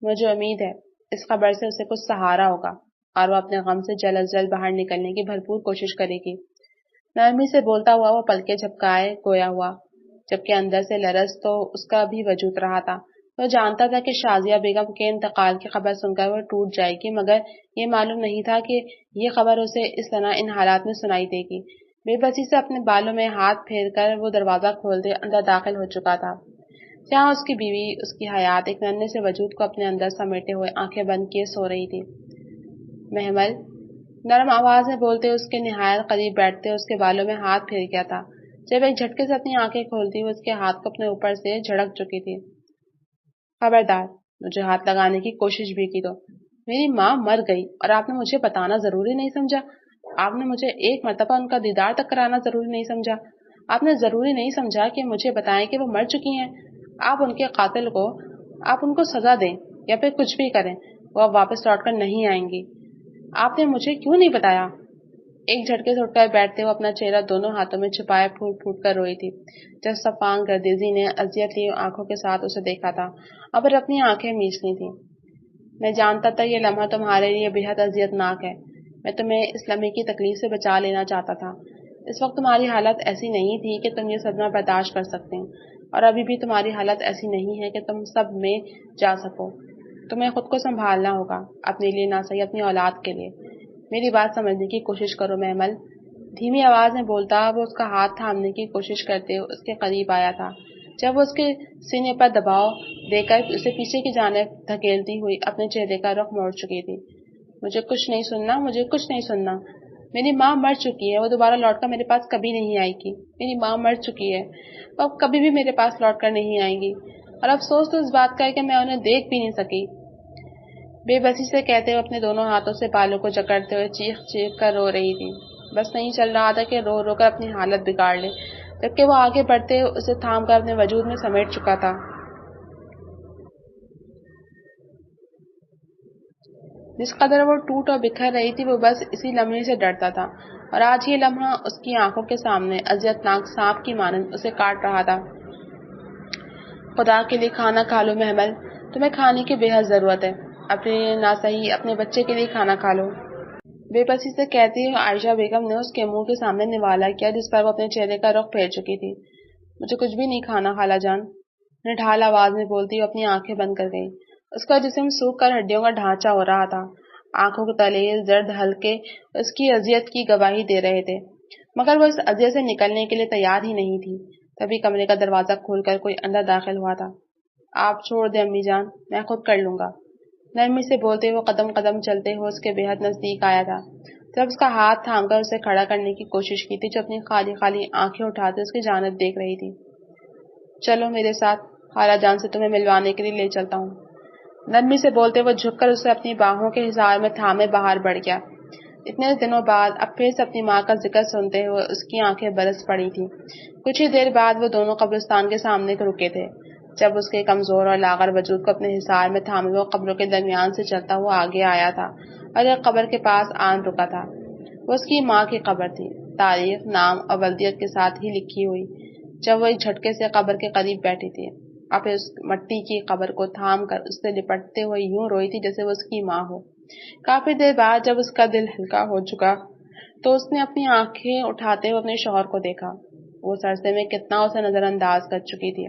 مجھے امید ہے اس خبر سے اسے کچھ سہارا ہوگا اور وہ اپنے غم سے جلد از جلد باہر نکلنے کی بھرپور کوشش کرے گی۔ نرمی سے بولتا ہوا وہ پلکیں جھپکائے گویا ہوا، جبکہ اندر سے لرز تو اس کا بھی وجود رہا تھا۔ وہ جانتا تھا کہ شازیہ بیگم کے انتقال کی خبر سن کر وہ ٹوٹ جائے گی، مگر یہ معلوم نہیں تھا کہ یہ خبر اسے اس طرح ان حالات میں سنائی دے گی۔ بے بسی سے اپنے بالوں میں ہاتھ پھیر کر وہ دروازہ کھولتے اندر داخل ہو چکا تھا۔ جہاں اس کی بیوی، اس کی حیات ایک ننھے سے وجود کو اپنے اندر سمیٹے ہوئے آنکھیں بند کیے سو رہی تھی۔ محمل نرم آواز میں بولتے اس کے نہایت قریب بیٹھتے اس کے بالوں میں ہاتھ پھیر گیا تھا۔ جب ایک جھٹکے سے اپنی آنکھیں کھولتی وہ اس کے ہاتھ کو اپنے اوپر سے جھڑک چکی تھی۔ خبردار، مجھے ہاتھ لگانے کی کوشش بھی کی تو میری ماں مر گئی اور آپ نے مجھے بتانا ضروری نہیں سمجھا؟ آپ نے مجھے ایک مرتبہ ان کا دیدار تک کرانا ضروری نہیں سمجھا؟ آپ نے ضروری نہیں سمجھا کہ مجھے بتائیں کہ وہ مر چکی ہیں؟ آپ ان کے قاتل کو، آپ ان کو سزا دیں یا پھر کچھ بھی کریں، وہ اب واپس لوٹ کر نہیں آئیں گی۔ آپ نے مجھے کیوں نہیں بتایا؟ ایک جھٹکے سے اٹھ کر بیٹھتے وہ اپنا چہرہ دونوں ہاتھوں میں چھپائے پھوٹ پھوٹ کر روئی تھی۔ جب صفان گردیزی نے اذیت لی آنکھوں کے ساتھ اسے دیکھا تھا اور پھر اپنی آنکھیں میچ لی تھی۔ میں جانتا تھا یہ لمحہ تمہارے لیے بے حد اذیت ناک ہے۔ میں تمہیں اس لمحے کی تکلیف سے بچا لینا چاہتا تھا۔ اس وقت تمہاری حالت ایسی نہیں تھی کہ تم یہ صدمہ برداشت کر سکتے، اور ابھی بھی تمہاری حالت ایسی نہیں ہے کہ تم سب میں جا سکو۔ تمہیں خود کو سنبھالنا ہوگا، اپنے لیے نہ صحیح اپنی اولاد کے لیے۔ میری بات سمجھنے کی کوشش کرو محمل۔ دھیمی آواز میں بولتا وہ اس کا ہاتھ تھامنے کی کوشش کرتے اس کے قریب آیا تھا۔ جب وہ اس کے سینے پر دباؤ دے کر اسے پیچھے کی جانب دھکیلتی ہوئی اپنے چہرے کا رخ موڑ چکی تھی۔ مجھے کچھ نہیں سننا، مجھے کچھ نہیں سننا۔ میری ماں مر چکی ہے، وہ دوبارہ لوٹ کر میرے پاس کبھی نہیں آئے گی۔ میری ماں مر چکی ہے، وہ اب کبھی بھی میرے پاس لوٹ کر نہیں آئیں گی، اور افسوس تو اس بات کا ہے کہ میں انہیں دیکھ بھی نہیں سکی۔ بے بسی سے کہتے ہوئے اپنے دونوں ہاتھوں سے بالوں کو جکڑتے ہوئے چیخ چیخ کر رو رہی تھی۔ بس نہیں چل رہا تھا کہ رو رو کر اپنی حالت بگاڑ لے، جبکہ وہ آگے بڑھتے اسے تھام کر اپنے وجود میں سمیٹ چکا تھا۔ جس قدر وہ ٹوٹ اور بکھر رہی تھی وہ بس اسی لمحے سے ڈرتا تھا، اور آج یہ لمحہ اس کی آنکھوں کے سامنے اذیت ناک سانپ کی مانند اسے کاٹ رہا تھا۔ خدا کے لیے کھانا کھا لو محمل، تمہیں کھانے کی بے حد ضرورت ہے۔ اپنے لیے نہ صحیح اپنے بچے کے لیے کھانا کھا لو۔ بے بسی سے کہتی ہوئے عائشہ بیگم نے اس کے منہ کے سامنے نوالا کیا جس پر وہ اپنے چہرے کا رخ پھیر چکی تھی۔ مجھے کچھ بھی نہیں کھانا خالہ جان، نڈھال آواز میں بولتی وہ اپنی آنکھیں بند کر گئی۔ اس کا جسم سوکھ کر ہڈیوں کا ڈھانچہ ہو رہا تھا۔ آنکھوں کے تلے زرد حلقے اس کی اذیت کی گواہی دے رہے تھے، مگر وہ اس اذیت سے نکلنے کے لیے تیار ہی نہیں تھی۔ تبھی کمرے کا دروازہ کھول کر کوئی اندر داخل ہوا تھا۔ آپ چھوڑ دیں امی جان، میں خود کر لوں گا، نرمی سے بولتے وہ قدم قدم چلتے ہوئے اس کے بے حد نزدیک آیا تھا۔ جب اس کا ہاتھ تھام کر اسے کھڑا کرنے کی کوشش کی تھی جو اپنی خالی خالی آنکھیں اٹھاتے اس کی جانب دیکھ رہی تھی۔ چلو میرے ساتھ، خالہ جان سے تمہیں ملوانے کے لیے لے چلتا ہوں، نرمی سے بولتے وہ جھک کر اسے اپنی باہوں کے حصار میں تھامے باہر بڑھ گیا۔ اتنے دنوں بعد اب پھر سے اپنی ماں کا ذکر سنتے ہوئے اس کی آنکھیں برس پڑی تھی۔ کچھ ہی دیر بعد وہ دونوں قبرستان کے سامنے رکے تھے، جب اس کے کمزور اور لاغر وجود کو اپنے حصار میں تھامے وہ قبروں کے درمیان سے چلتا ہوا آگے آیا تھا اور ایک قبر کے پاس آن رکا تھا۔ وہ اس کی ماں کی قبر تھی، تاریخ، نام اور ولدیت کے ساتھ ہی لکھی ہوئی۔ جب وہ ایک جھٹکے سے قبر کے قریب بیٹھی تھی اور پھر اس مٹی کی قبر کو تھام کر اس سے لپٹتے ہوئے یوں روئی تھی جیسے وہ اس کی ماں ہو۔ کافی دیر بعد جب اس کا دل ہلکا ہو چکا تو اس نے اپنی آنکھیں اٹھاتے ہوئے اپنے شوہر کو دیکھا۔ وہ سرسے میں کتنا اسے نظر انداز کر چکی تھی۔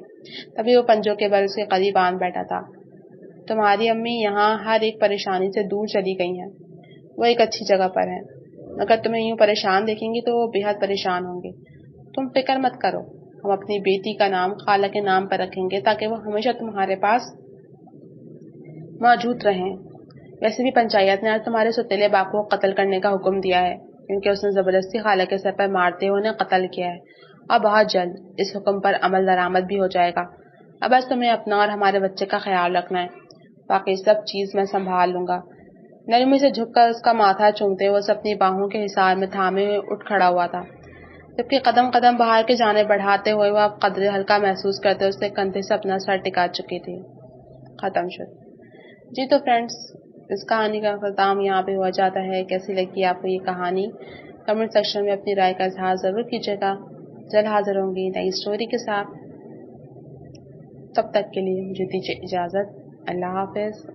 تبھی وہ پنجوں کے بل اس کے قریب آن بیٹھا تھا۔ تمہاری امی یہاں ہر ایک پریشانی سے دور چلی گئی ہیں، وہ ایک اچھی جگہ پر ہیں، اگر تمہیں یوں پریشان دیکھیں گی تو وہ بے حد پریشان ہوں گے۔ تم فکر مت کرو، ہم اپنی بیٹی کا نام خالہ کے نام پر رکھیں گے تاکہ وہ ہمیشہ تمہارے پاس موجود رہیں۔ ویسے بھی پنچایت نے آج تمہارے سوتیلے باپ کو قتل کرنے کا حکم دیا ہے، کیونکہ اس نے زبردستی خالہ کے سر پر مارتے ہوئے انہیں قتل کیا ہے، اور بہت جلد اس حکم پر عمل درآمد بھی ہو جائے گا۔ اب بس تمہیں اپنا اور ہمارے بچے کا خیال رکھنا ہے، باقی سب چیز میں سنبھال لوں گا۔ نرمی سے جھک کر اس کا ماتھا چومتے ہوئے اپنی باہوں کے حصار میں تھامے ہوئے اٹھ کھڑا ہوا تھا، جبکہ قدم قدم باہر کے جانے بڑھاتے ہوئے وہ اب قدرے ہلکا محسوس کرتے اس کے کندھے سے اپنا سر ٹکا چکی تھی۔ ختم شد۔ جی تو فرینڈس، اس کہانی کا اختتام یہاں پہ ہو جاتا ہے۔ کیسی لگی آپ کو یہ کہانی؟ کمنٹ سیکشن میں اپنی رائے کا اظہار ضرور کیجیے گا۔ جلد حاضر ہوں گی نئی اسٹوری کے ساتھ، تب تک کے لیے مجھے دیجیے اجازت۔ اللہ حافظ۔